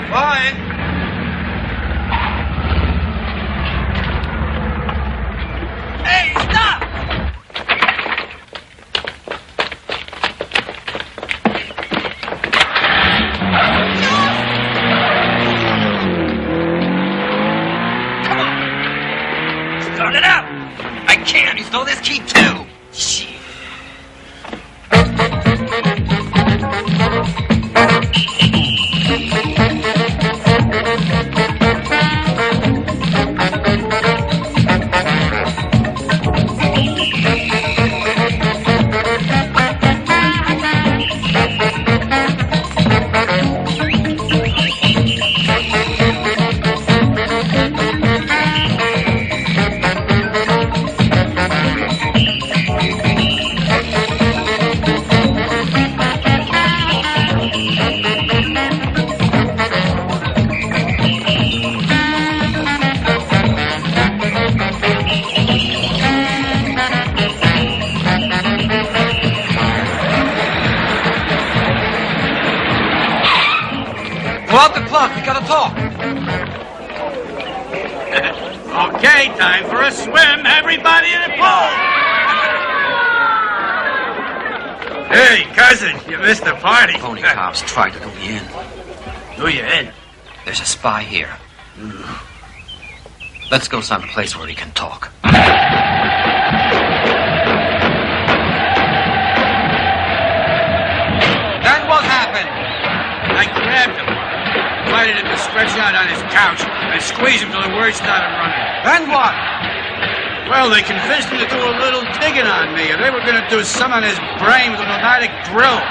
Fine. Hey, stop! Come on! Start it up! I can't! He stole this key too! Shit. Okay, time for a swim. Everybody in the pool. Hey, cousin, you missed the party. Phony cops tried to do me in. Do you in? There's a spy here. Let's go someplace where he can talk. Then what happened? I grabbed him, invited him to stretch out on his couch, and squeeze him till the words started running. Then what? Well, they convinced him to do a little digging on me, and they were going to do some on his brain with a pneumatic drill.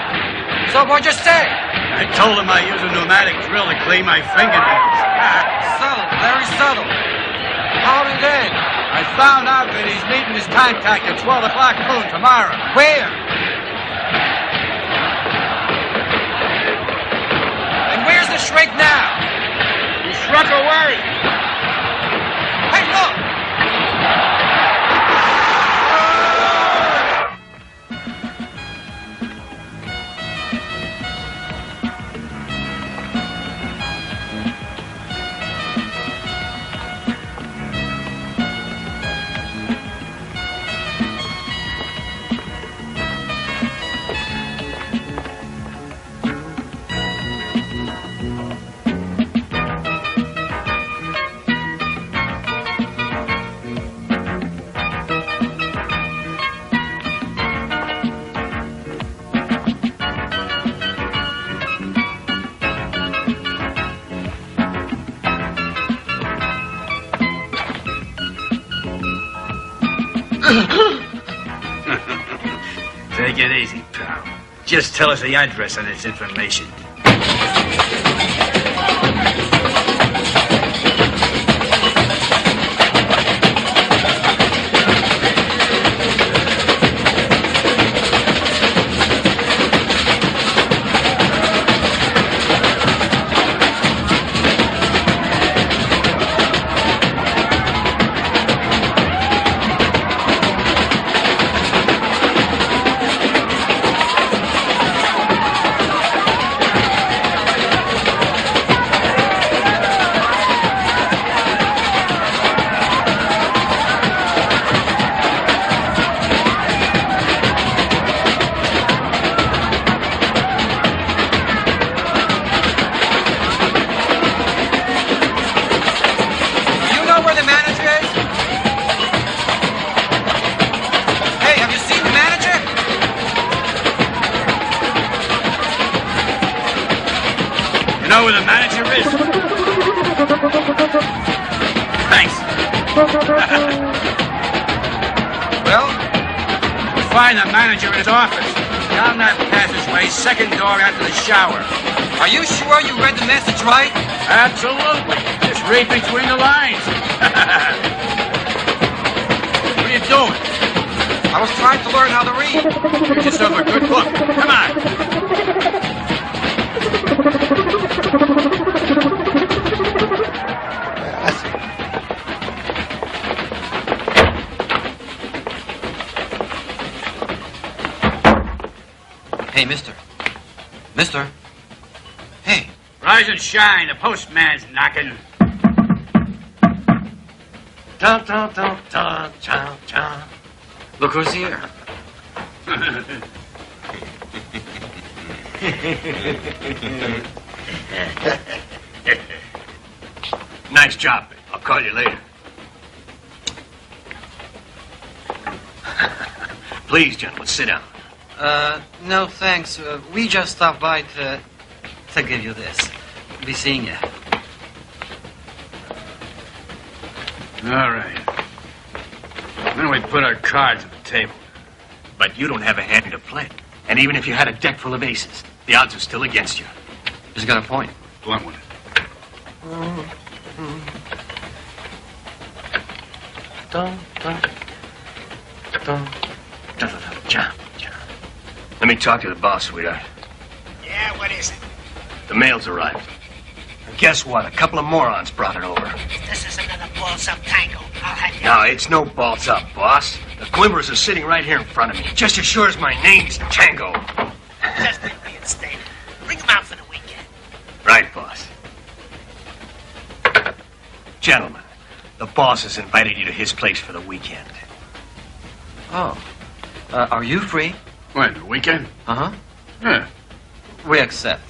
So what'd you say? I told him I use a pneumatic drill to clean my fingernails. Subtle, very subtle. How did then? I found out that he's meeting his contact at 12 o'clock noon tomorrow. Where? And where's the shrink now? He shrunk away. Hey, look! Take it easy, pal. Just tell us the address of this information. Know who the manager is? Thanks. Well, we'll find the manager in his office. Down that passageway, second door after the shower. Are you sure you read the message right? Absolutely. Just read between the lines. What are you doing? I was trying to learn how to read. Give yourself a good book. Come on. Hey, mister. Mister. Hey. Rise and shine. The postman's knocking. Dun, dun, dun, dun, dun, dun. Look who's here. Nice job. I'll call you later. Please, gentlemen, sit down. No thanks. We just stopped by to give you this. Be seeing you. All right. Then we put our cards on the table. But you don't have a hand to play. And even if you had a deck full of aces, the odds are still against you. He's got a point. Blunt with it. Dun, dun, dun, dun, dun, dun. Let me talk to the boss, sweetheart. Yeah, what is it? The mail's arrived. And guess what? A couple of morons brought it over. This is another balls-up tango. I'll have you. No, it's no balls up, boss. The Coimbras are sitting right here in front of me. Just as sure as my name's Tango. Just be reinstated. Bring him out for the weekend. Right, boss. Gentlemen, the boss has invited you to his place for the weekend. Oh. Are you free? When, the weekend? Uh-huh. Yeah. We accept.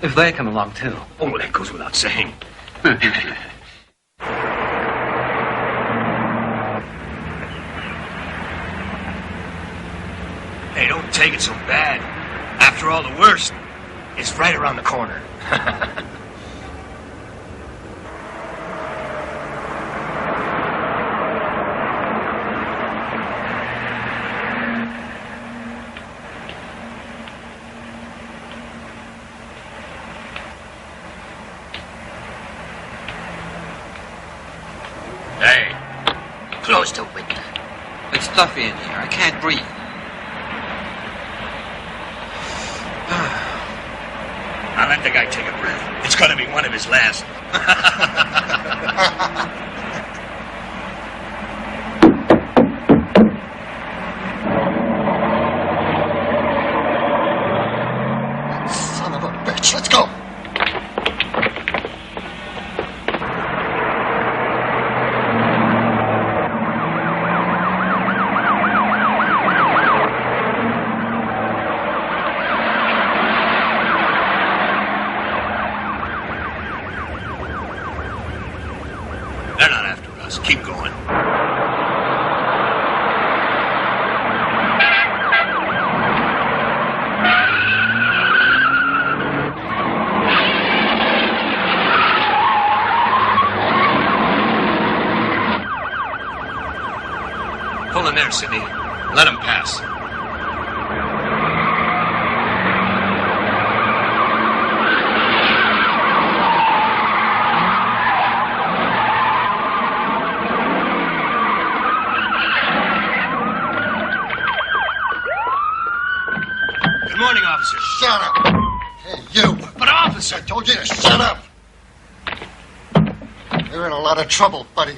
If they come along, too. Oh, that goes without saying. Hey, don't take it so bad. After all, the worst is right around the corner. Hey. Close the window. It's stuffy in here. I can't breathe. Now let the guy take a breath. It's gonna be one of his last. Son of a bitch. Let's go. there, Sidney. Let him pass. Good morning, officer. Shut up. Hey, you. But, officer... I told you to shut up. You're in a lot of trouble, buddy.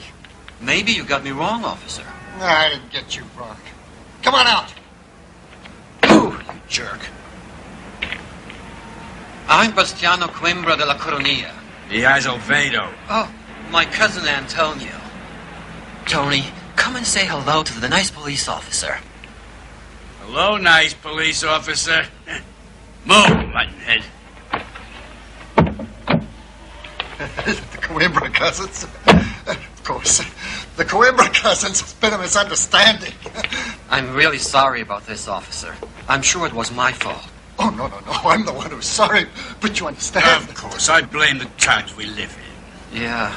Maybe you got me wrong, officer. No, I didn't get you wrong. Come on out. Ooh, you jerk. I'm Bastiano Coimbra de la Coronilla. He has Oviedo. Oh, my cousin Antonio. Tony, come and say hello to the nice police officer. Hello, nice police officer. Move, buttonhead. The Coimbra cousins. Of course. The Coimbra cousins. It's been a misunderstanding. I'm really sorry about this, officer. I'm sure it was my fault. Oh, no. I'm the one who's sorry. But you understand. Of course. I blame the times we live in. Yeah.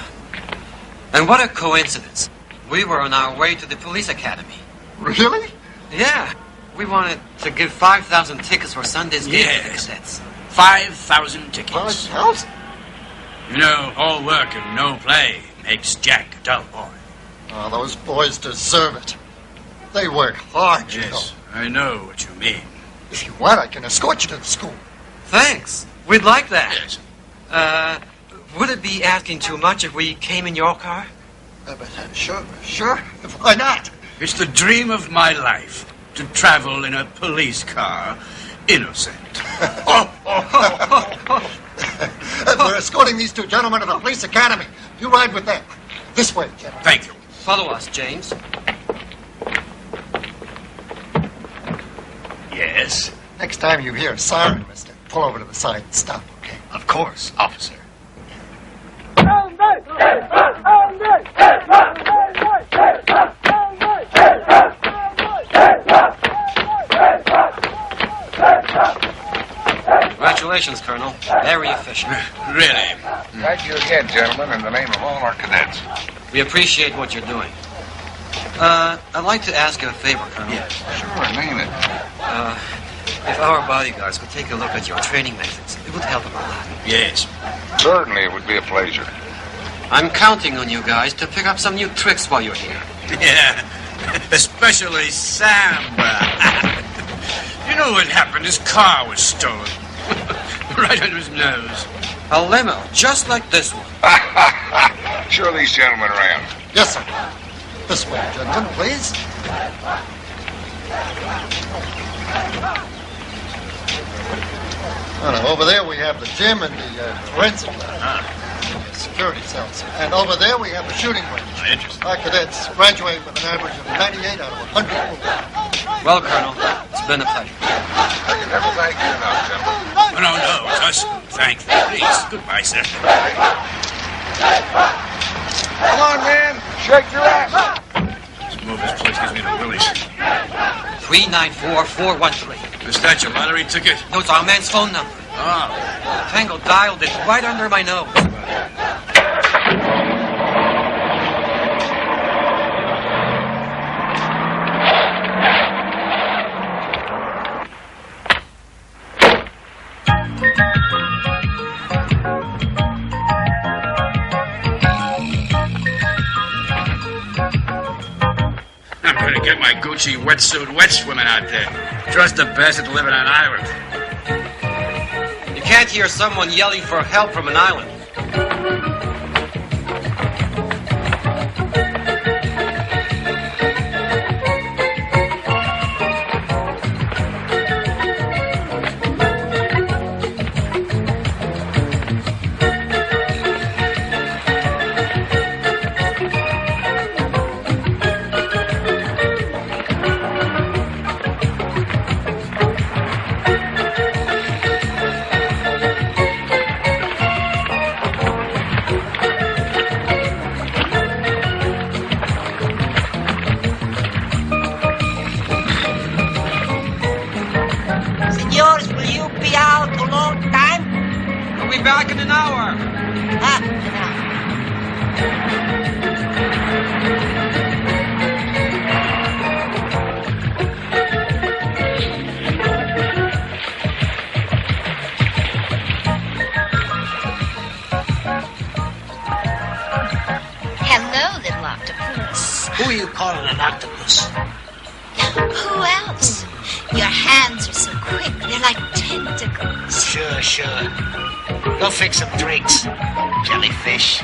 And what a coincidence. We were on our way to the police academy. Really? Yeah. We wanted to give 5,000 tickets for Sunday's game to the cadets. 5,000 tickets. 5,000? You know, all work and no play makes Jack a dull boy. Oh, those boys deserve it. They work hard, you know. Yes, I know what you mean. If you want, I can escort you to the school. Thanks. We'd like that. Yes. Would it be asking too much if we came in your car? Sure. Why not? It's the dream of my life to travel in a police car, innocent. We're escorting these two gentlemen to the police academy. You ride with them. This way, gentlemen. Thank you. Follow us, James. Yes? Next time you hear a siren, mister, pull over to the side and stop, okay? Of course, officer. Congratulations, Colonel. Very efficient. Really? Right you again, gentlemen, in the name of all our cadets. We appreciate what you're doing. I'd like to ask you a favor, Colonel. Yes. Sure, name it. If our bodyguards could take a look at your training methods, it would help them a lot. Yes. Certainly, it would be a pleasure. I'm counting on you guys to pick up some new tricks while you're here. Yeah, especially Samba. You know what happened? His car was stolen. Right under his nose. A limo, just like this one. Show these gentlemen around. Yes, sir. This way, gentlemen, please. Over there we have the gym and the forensic lab. Security cells. And over there we have the shooting range. Interesting. Our cadets graduate with an average of 98 out of 100. Well, Colonel, it's been a pleasure. I can never thank you enough, gentlemen. No, it's us. Thank you. Please. Goodbye, sir. Come on, man. Shake your ass. This move, this place gives me the willies. 394413. Is that your lottery ticket? No, it's our man's phone number. Oh. Tango dialed it right under my nose. I'm gonna get my Gucci wetsuit wet swimming out there. Trust the bastard living on an island. You can't hear someone yelling for help from an island. Senors, will you be out a long time? We'll be back in an hour. an octopus. Who else? Your hands are so quick. They're like tentacles. Sure. Go fix some drinks. Jellyfish.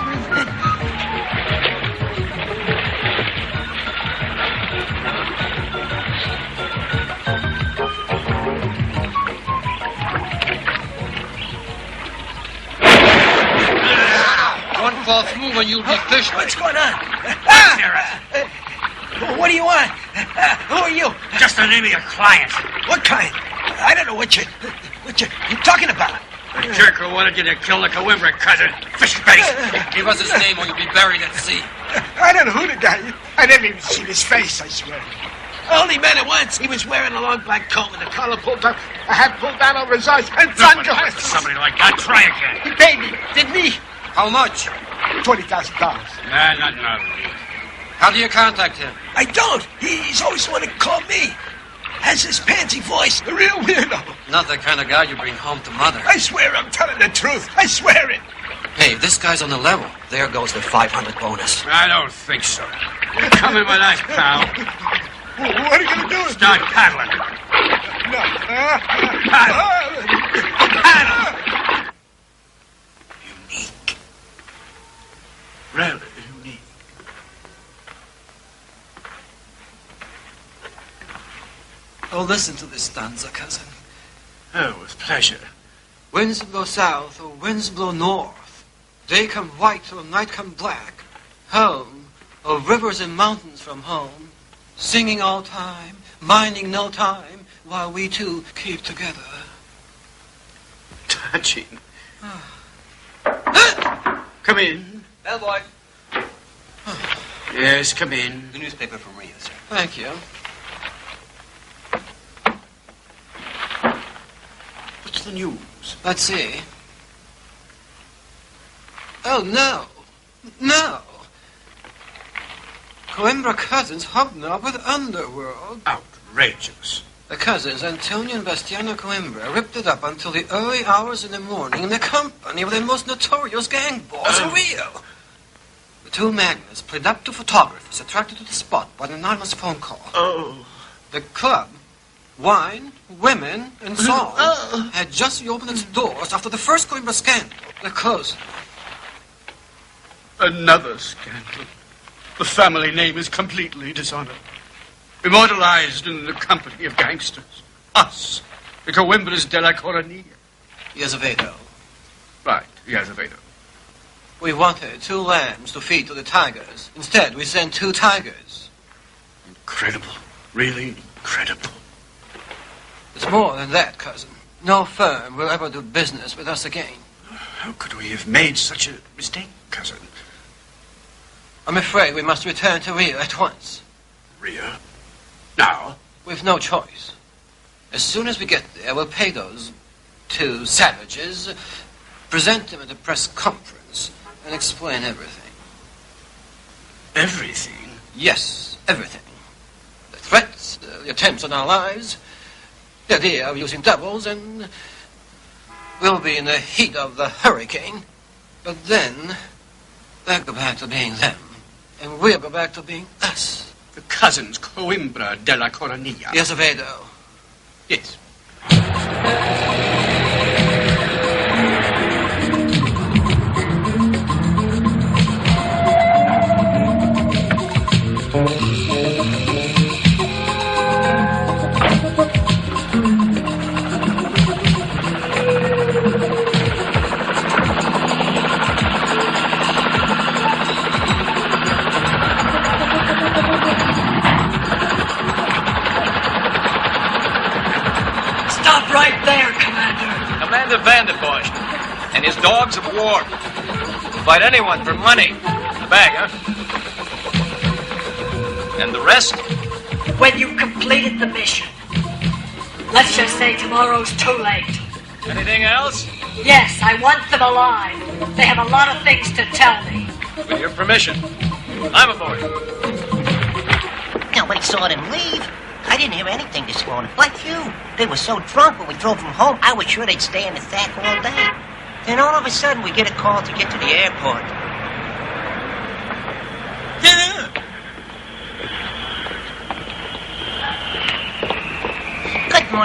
One false move and you'll be fished. What's going on? What do you want? Who are you? Just the name of your client. What kind? I don't know what you're talking about. The jerk who wanted you to kill the Coimbra cousin. Fish face. Give us his name or you'll be buried at sea. I don't know who the guy is. I never even seen his face, I swear. I only met him once. He was wearing a long black coat with the collar pulled up, a hat pulled down over his eyes, and sunglasses. Somebody like that. Try again. He paid me. Did me. How much? $20,000. Nah, not now. How do you contact him? I don't. He's always wanted to call me. Has this pansy voice. A real weirdo. Not the kind of guy you bring home to mother. I swear I'm telling the truth. I swear it. Hey, this guy's on the level. There goes the 500 bonus. I don't think so. You're coming with us, pal. What are you going to do? Start paddling. No. Paddle. Unique. Really unique. Oh, listen to this stanza, cousin. Oh, with pleasure. Winds blow south or winds blow north. Day come white or night come black. Home, or rivers and mountains from home. Singing all time, minding no time, while we two keep together. Touching. Come in. Bellboy. Yes, come in. The newspaper from Rio, sir. Thank you. What's the news? Let's see. Oh, no. No. Coimbra cousins hobnob with underworld. Outrageous. The cousins, Antonio and Bastiano Coimbra, ripped it up until the early hours in the morning in the company of the most notorious gang boss in Rio. The two magnates played up to photographers attracted to the spot by an anonymous phone call. Oh. The club, wine, women, and song, had just reopened its doors after the first Coimbra scandal. They're closing. Another scandal. The family name is completely dishonored. Immortalized in the company of gangsters. Us, the Coimbras de la Coronilla. Azevedo. Right, Azevedo. We wanted 2 lambs to feed to the tigers. Instead, we sent 2 tigers. Incredible. Really incredible. It's more than that, cousin. No firm will ever do business with us again. How could we have made such a mistake, cousin? I'm afraid we must return to Rio at once. Rio? Now? We've no choice. As soon as we get there, we'll pay those 2 savages, present them at a press conference, and explain everything. Everything? Yes, everything. The threats, the attempts on our lives, the idea of using doubles, and we'll be in the heat of the hurricane. But then, they'll go back to being them, and we'll go back to being us. The cousins Coimbra de la Coronilla. Azevedo. Yes. Commander Vanderbosch and his dogs of war. Fight anyone for money. The bag, huh? And the rest? When you've completed the mission. Let's just say tomorrow's too late. Anything else? Yes, I want them alive. They have a lot of things to tell me. With your permission, I'm aboard. Nobody saw them leave. I didn't hear anything this morning, but you. They were so drunk when we drove them home, I was sure they'd stay in the shack all day. Then all of a sudden, we get a call to get to the airport. Get up!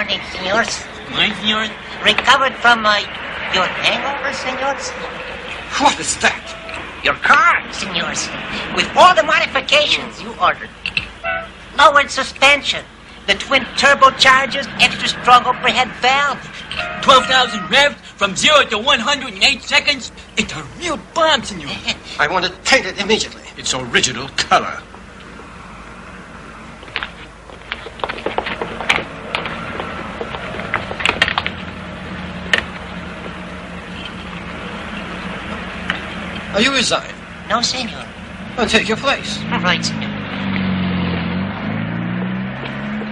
morning, senors. Morning, senor. Recovered from your hangover, senors? What is that? Your car, senors. With all the modifications you ordered. Lowered suspension. The twin turbochargers, extra strong overhead valve. 12,000 revs from 0 to 100 in 8 seconds. It's a real bomb, senor. I want to paint it immediately. It's original color. Are you resigned? No, senor. I'll take your place. Right, senor.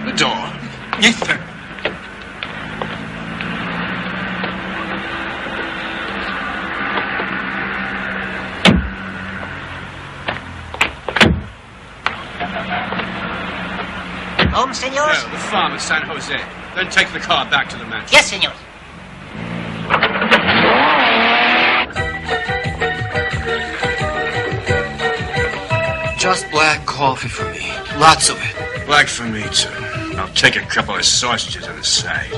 The door. Yes, sir. Home, senors? Yeah, the farm in San Jose. Then take the car back to the mansion. Yes, senor. Just black coffee for me. Lots of it. Black for me, too. I'll take a couple of sausages on the side.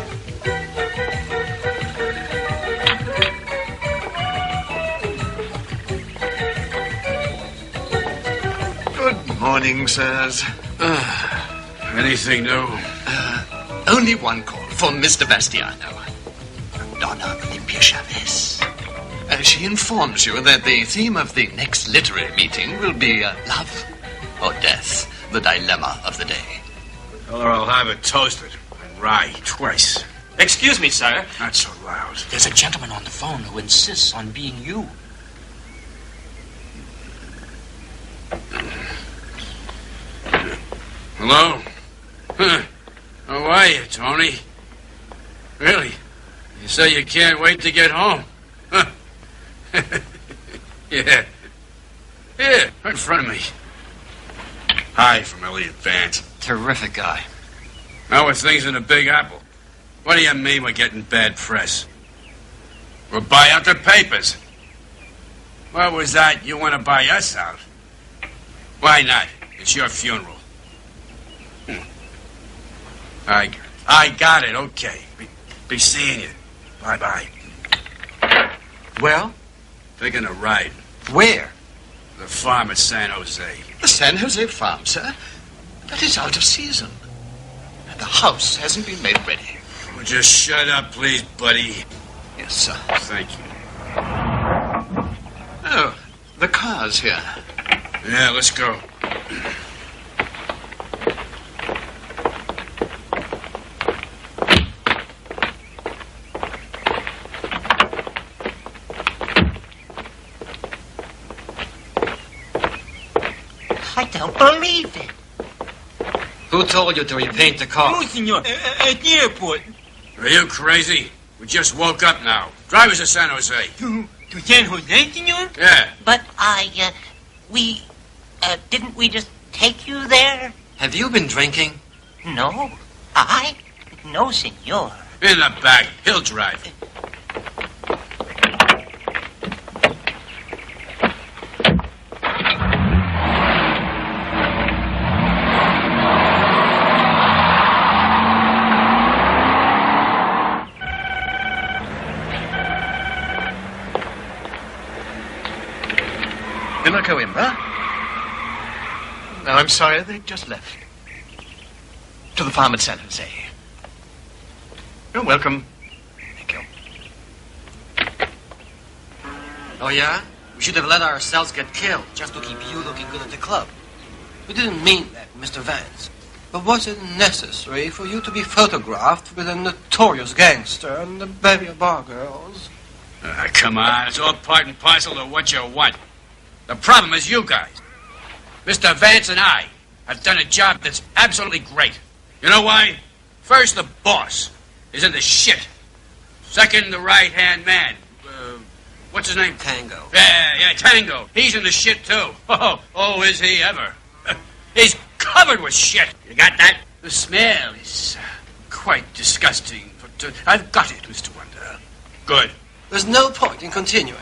Good morning, sirs. Anything new? Only one call for Mr. Bastiano. Donna Olympia Chavez. She informs you that the theme of the next literary meeting will be love or death, the dilemma of the day. Tell her I'll have it toasted and rye twice. Excuse me, sir. Not so loud. There's a gentleman on the phone who insists on being you. Hello? Huh. How are you, Tony? Really? You say you can't wait to get home? Huh. Yeah. Yeah, right in front of me. Hi from Elliot Vance. Terrific guy. How are things in the Big Apple? What do you mean we're getting bad press? We'll buy out the papers. What was that? You want to buy us out? Why not? It's your funeral. I got it. Okay. Be seeing you. Bye-bye. Well? Taking a ride. Where? The farm at San Jose. The San Jose farm, sir? That is out of season. The house hasn't been made ready. Well, just shut up, please, buddy. Yes, sir. Thank you. Oh, the car's here. Yeah, let's go. I don't believe it. Who told you to repaint the car? No, senor. At the airport. Are you crazy? We just woke up now. Drive us to San Jose. To San Jose, senor? Yeah. But didn't we just take you there? Have you been drinking? No. No, senor. In the back. He'll drive. Villa Coimbra? No, I'm sorry, they just left. To the farm at San Jose. You're welcome. Thank you. Oh, yeah? We should have let ourselves get killed just to keep you looking good at the club. We didn't mean that, Mr. Vance. But was it necessary for you to be photographed with a notorious gangster and the baby of bar girls? Come on. It's all part and parcel of what you want. The problem is you guys. Mr. Vance and I have done a job that's absolutely great. You know why? First, the boss is in the shit. Second, the right-hand man. What's his name? Tango. Yeah, Tango. He's in the shit, too. Oh, is he ever. He's covered with shit. You got that? The smell is quite disgusting, but I've got it, Mr. Wonder. Good. There's no point in continuing.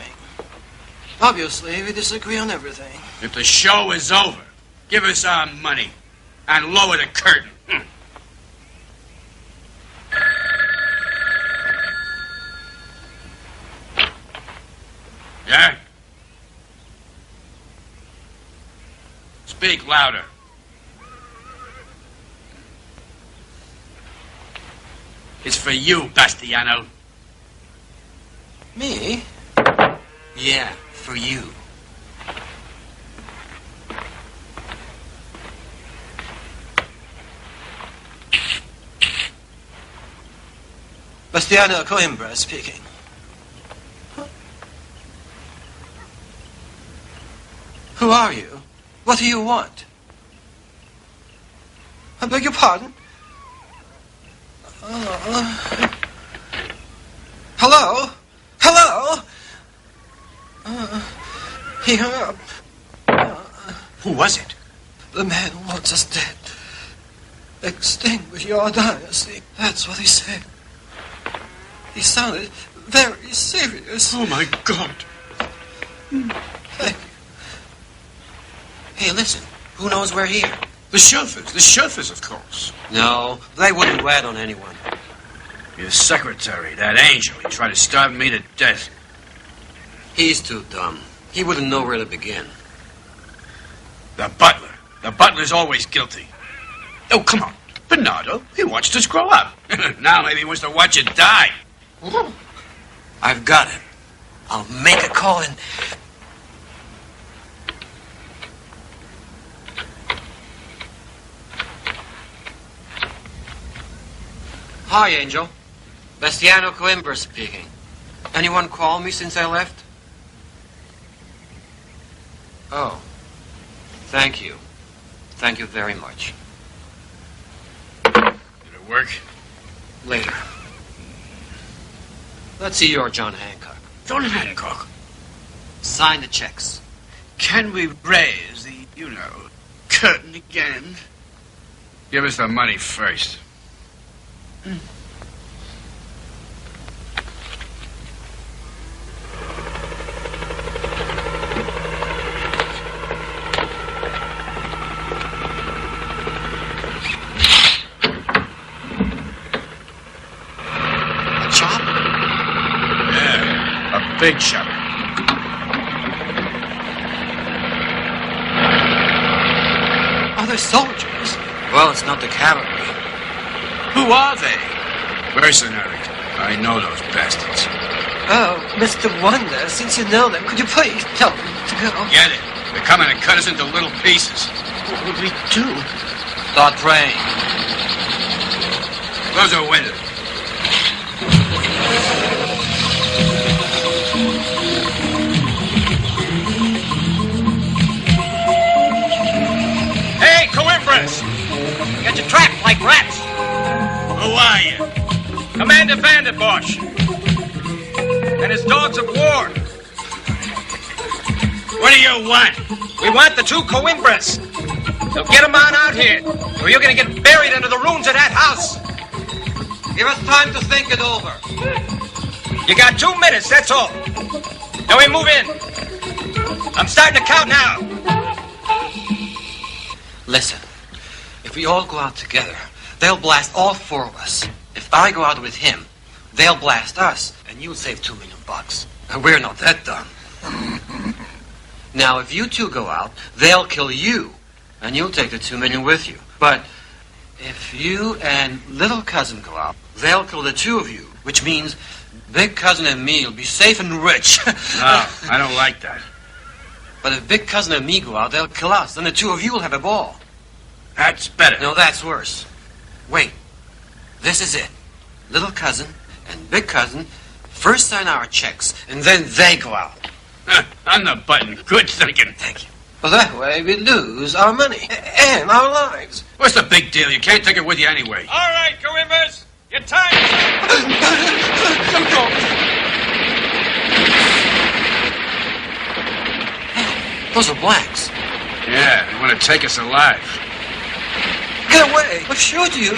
Obviously, we disagree on everything. If the show is over, give us our money and lower the curtain. Yeah? Speak louder. It's for you, Bastiano. Me? Yeah, for you. Bastiano Coimbra speaking. Who are you? What do you want? I beg your pardon? Hello? Hello? He hung up. Who was it? The man who wants us dead. Extinguish your dynasty. That's what he said. He sounded very serious. Oh, my God. Thank you. Hey, listen. Who knows we're here? The chauffeurs, of course. No, they wouldn't rat on anyone. Your secretary, that angel, he tried to starve me to death. He's too dumb. He wouldn't know where to begin. The butler. The butler's always guilty. Oh, come on. Bernardo, he watched us grow up. Now maybe he wants to watch it die. I've got him. I'll make a call and... Hi, Angel. Bastiano Coimbra speaking. Anyone call me since I left? Oh. Thank you. Thank you very much. Did it work? Later. Let's see your John Hancock. John Hancock? Sign the checks. Can we raise the, curtain again? Give us the money first. Big shot. Are they soldiers? Well, it's not the cavalry. Who are they? Mercenaries. I know those bastards. Oh, Mr. Wonder, since you know them, could you please tell them to go? Get it. They're coming to cut us into little pieces. What would we do? Start praying. Close the window. Get you trapped like rats. Who are you? Commander Vanderbosch and his dogs of war. What do you want? We want the two Coimbras. So get them on out here, or you're going to get buried under the ruins of that house. Give us time to think it over. You got 2 minutes, that's all. Now we move in. I'm starting to count now. Listen. If we all go out together, they'll blast all 4 of us. If I go out with him, they'll blast us, and you'll save $2 million. And we're not that dumb. Now, if you two go out, they'll kill you, and you'll take the $2 million with you. But if you and little cousin go out, they'll kill the 2 of you, which means big cousin and me will be safe and rich. No, I don't like that. But if big cousin and me go out, they'll kill us, then the 2 of you will have a ball. That's better. No, that's worse. Wait. This is it. Little cousin and big cousin first sign our checks, and then they go out. On the button. Good thinking. Thank you. Well, that way we lose our money and our lives. What's the big deal? You can't take it with you anyway. All right, Coimbras. Your time is Hey, those are blacks. Yeah, they want to take us alive. Get away! We'll shoot you!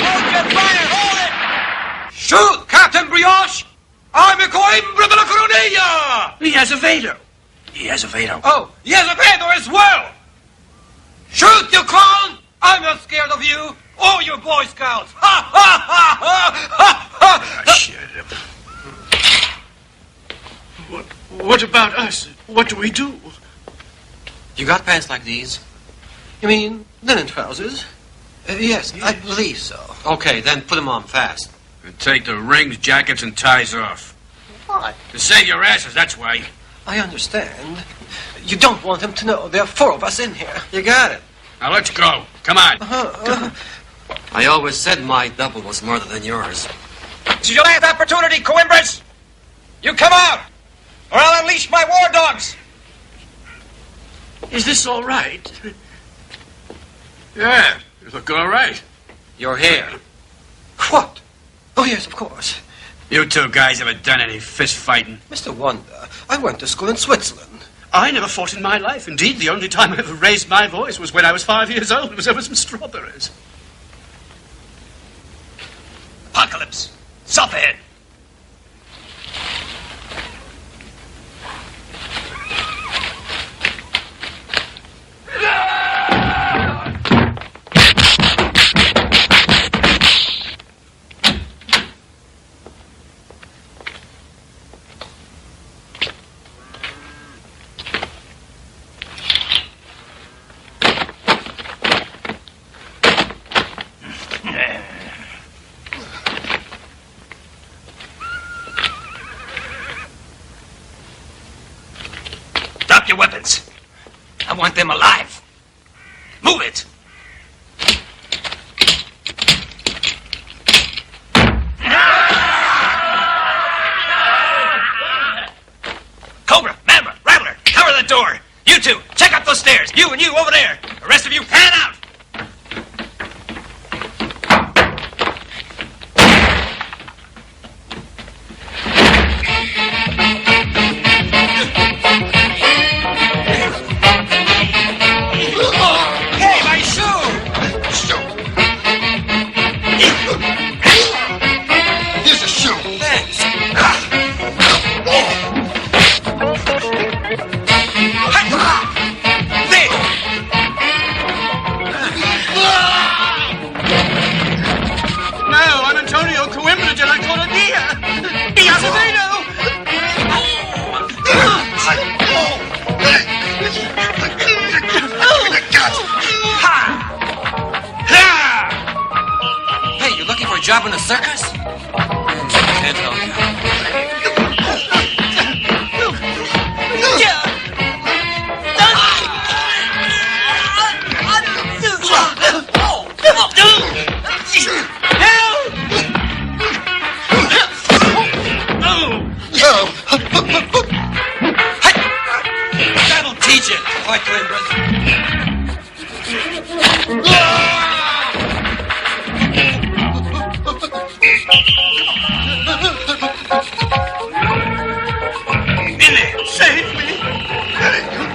Hold your fire! Hold it! Shoot, Captain Brioche! I'm a Coimbra de la Coronilla! He has a Vado. He has a Vado. Oh, he has a Vado as well! Shoot, you clown! I'm not scared of you or your Boy Scouts! Ha ha ha ha ha ha! Shit. him. What about us? What do we do? You got pants like these? You mean linen trousers? Yes, I believe so. Okay, then put them on fast. And take the rings, jackets, and ties off. Why? To save your asses, that's why. I understand. You don't want him to know there are 4 of us in here. You got it. Now let's go. Come on. I always said my double was smarter than yours. This is your last opportunity, Coimbras. You come out, or I'll unleash my war dogs. Is this all right? Yeah, you look all right. Your hair. What? Oh, yes, of course. You two guys ever done any fist fighting? Mr. Wonder, I went to school in Switzerland. I never fought in my life. Indeed, the only time I ever raised my voice was when I was 5 years old. It was over some strawberries. Apocalypse. Stop ahead. Drop your weapons. I want them alive. Move it. Cobra, Mamba, Rattler, cover the door. You two, check up those stairs. You and you over there. The rest of you, pan out. Hey, my shoe! Here's a shoe. Thanks. No, I'm Antonio Coimbra de la Colonia. The Azevedo. Hey, you looking for a job in a circus? Can't help you. That'll teach it, White Coimbras. In there. Save me. Very good.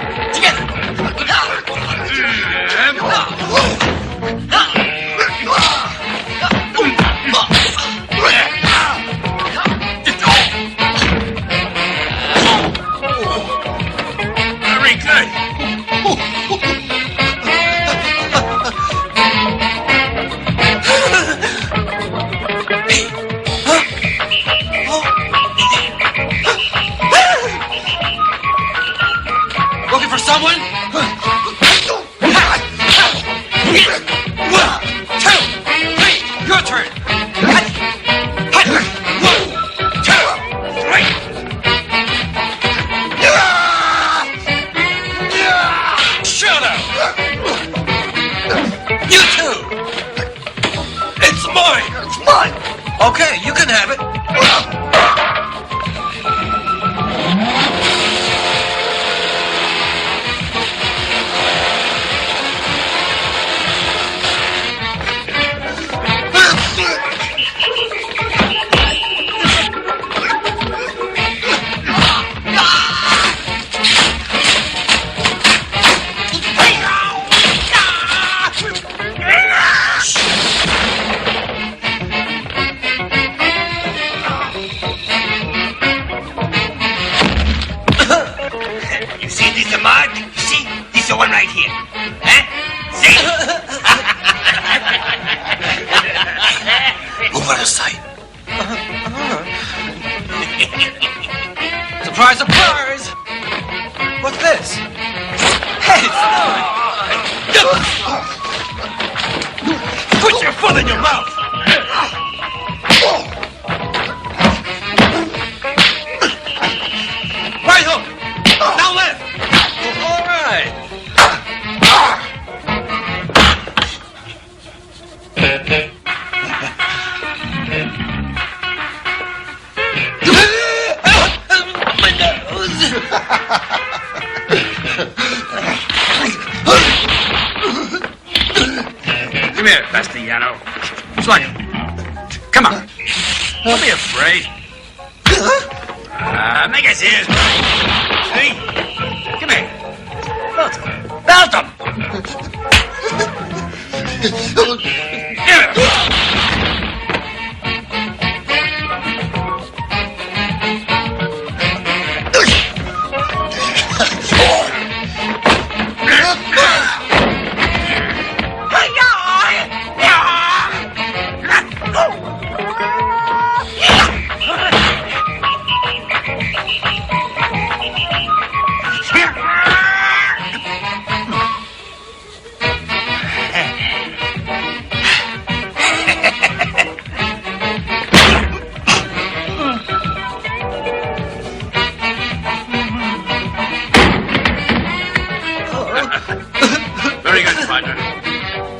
Looking for someone? One, two, three. Your turn. One, two, three. Shut up! You two! It's mine! It's mine! Okay, you can have it. go. Slug. Come on. Don't be afraid. Make his ears bleed. See? Come here. Belt him. Give him.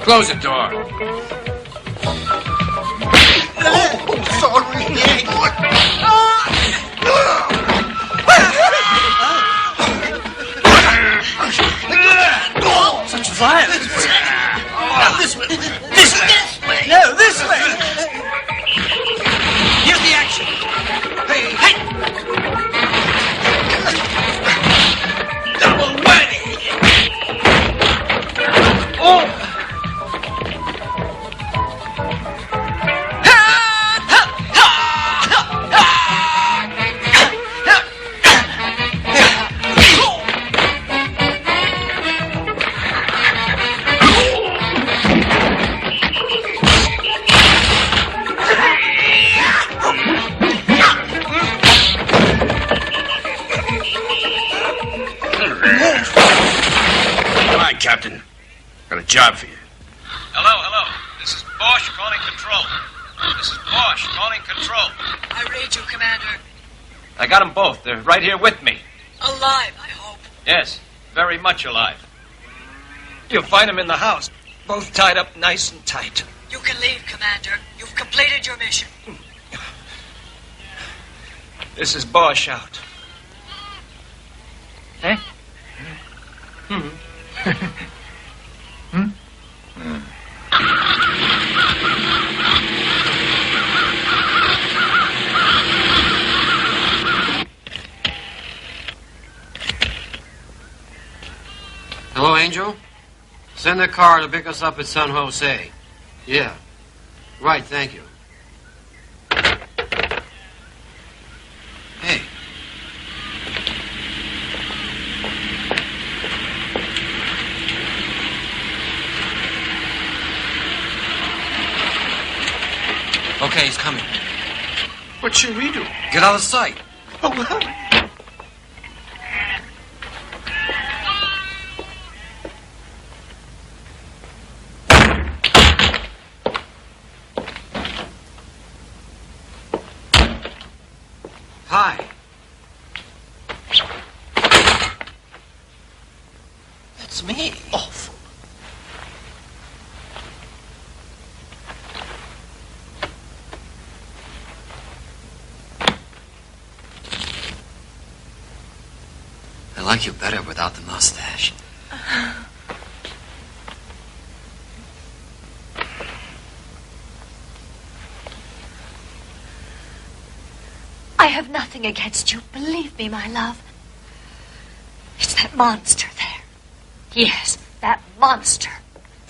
Close the door. Such violence. This way. This way. No, this way. Here's the action. Hey. Double whammy. Oh. Captain. Got a job for you. Hello. This is Bosch calling control. I read you, Commander. I got them both. They're right here with me. Alive, I hope. Yes, very much alive. You'll find them in the house, both tied up nice and tight. You can leave, Commander. You've completed your mission. This is Bosch out. Eh? Hello, Angel? Send a car to pick us up at San Jose. Yeah. Right, thank you. Hey. Okay, he's coming. What should we do? Get out of sight. Oh, well. Hi. That's me. Awful. I like you better without the mustache. I have nothing against you. Believe me, my love. It's that monster there. Yes, that monster.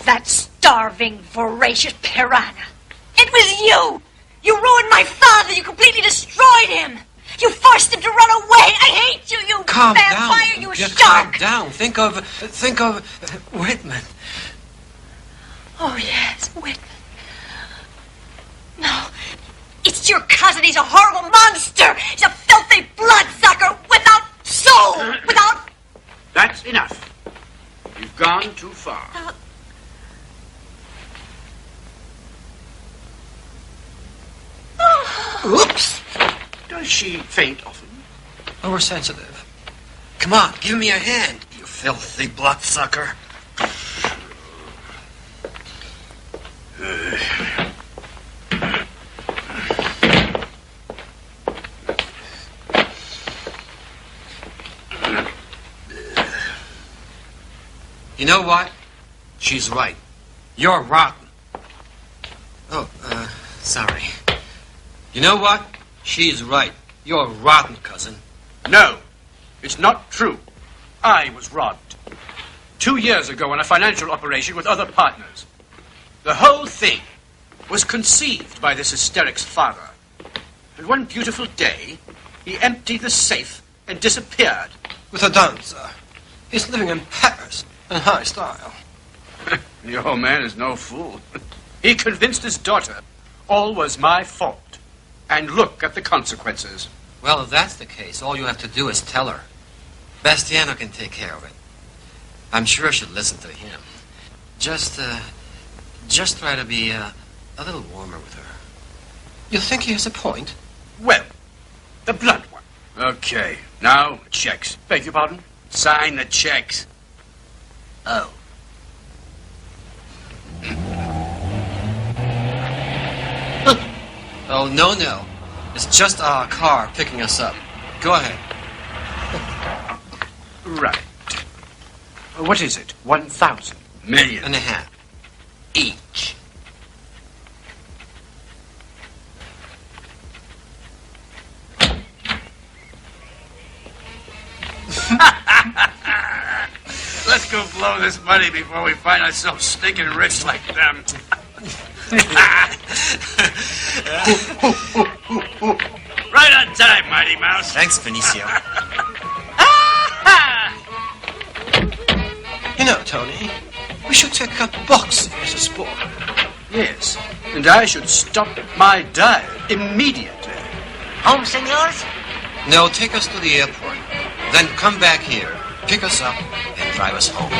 That starving, voracious piranha. It was you! You ruined my father! You completely destroyed him! You forced him to run away! I hate you, you Calm vampire, down. you Just shark! calm down. Think of Whitman. Oh, yes, Whitman. No, it's your cousin. He's a horrible monster. He's a filthy bloodsucker without soul, without... That's enough. You've gone too far. Oops. Does she faint often? Oversensitive. Come on, give me a hand, you filthy bloodsucker. You know what? She's right. You're rotten. Sorry. You know what? She's right. You're rotten, cousin. No, it's not true. I was robbed. 2 years ago on a financial operation with other partners. The whole thing was conceived by this hysteric's father. And one beautiful day, he emptied the safe and disappeared. With a dancer. He's living in Paris in high style. The old man is no fool. He convinced his daughter all was my fault. And look at the consequences. Well, if that's the case, all you have to do is tell her. Bastiano can take care of it. I'm sure she'll listen to him. Just try to be a little warmer with her. You think he has a point? Well, the blunt one. Okay, now checks. Beg your pardon? Sign the checks. Oh. Oh, no. It's just our car picking us up. Go ahead. Right. What is it? 1,000 million and a half each. Let's go blow this money before we find ourselves stinking rich like them. Right on time, Mighty Mouse. Thanks, Benicio. You know, Tony, we should take up boxing as a sport. Yes, and I should stop my diet immediately. Home, senors? No, take us to the airport. Then come back here, pick us up, and drive us home.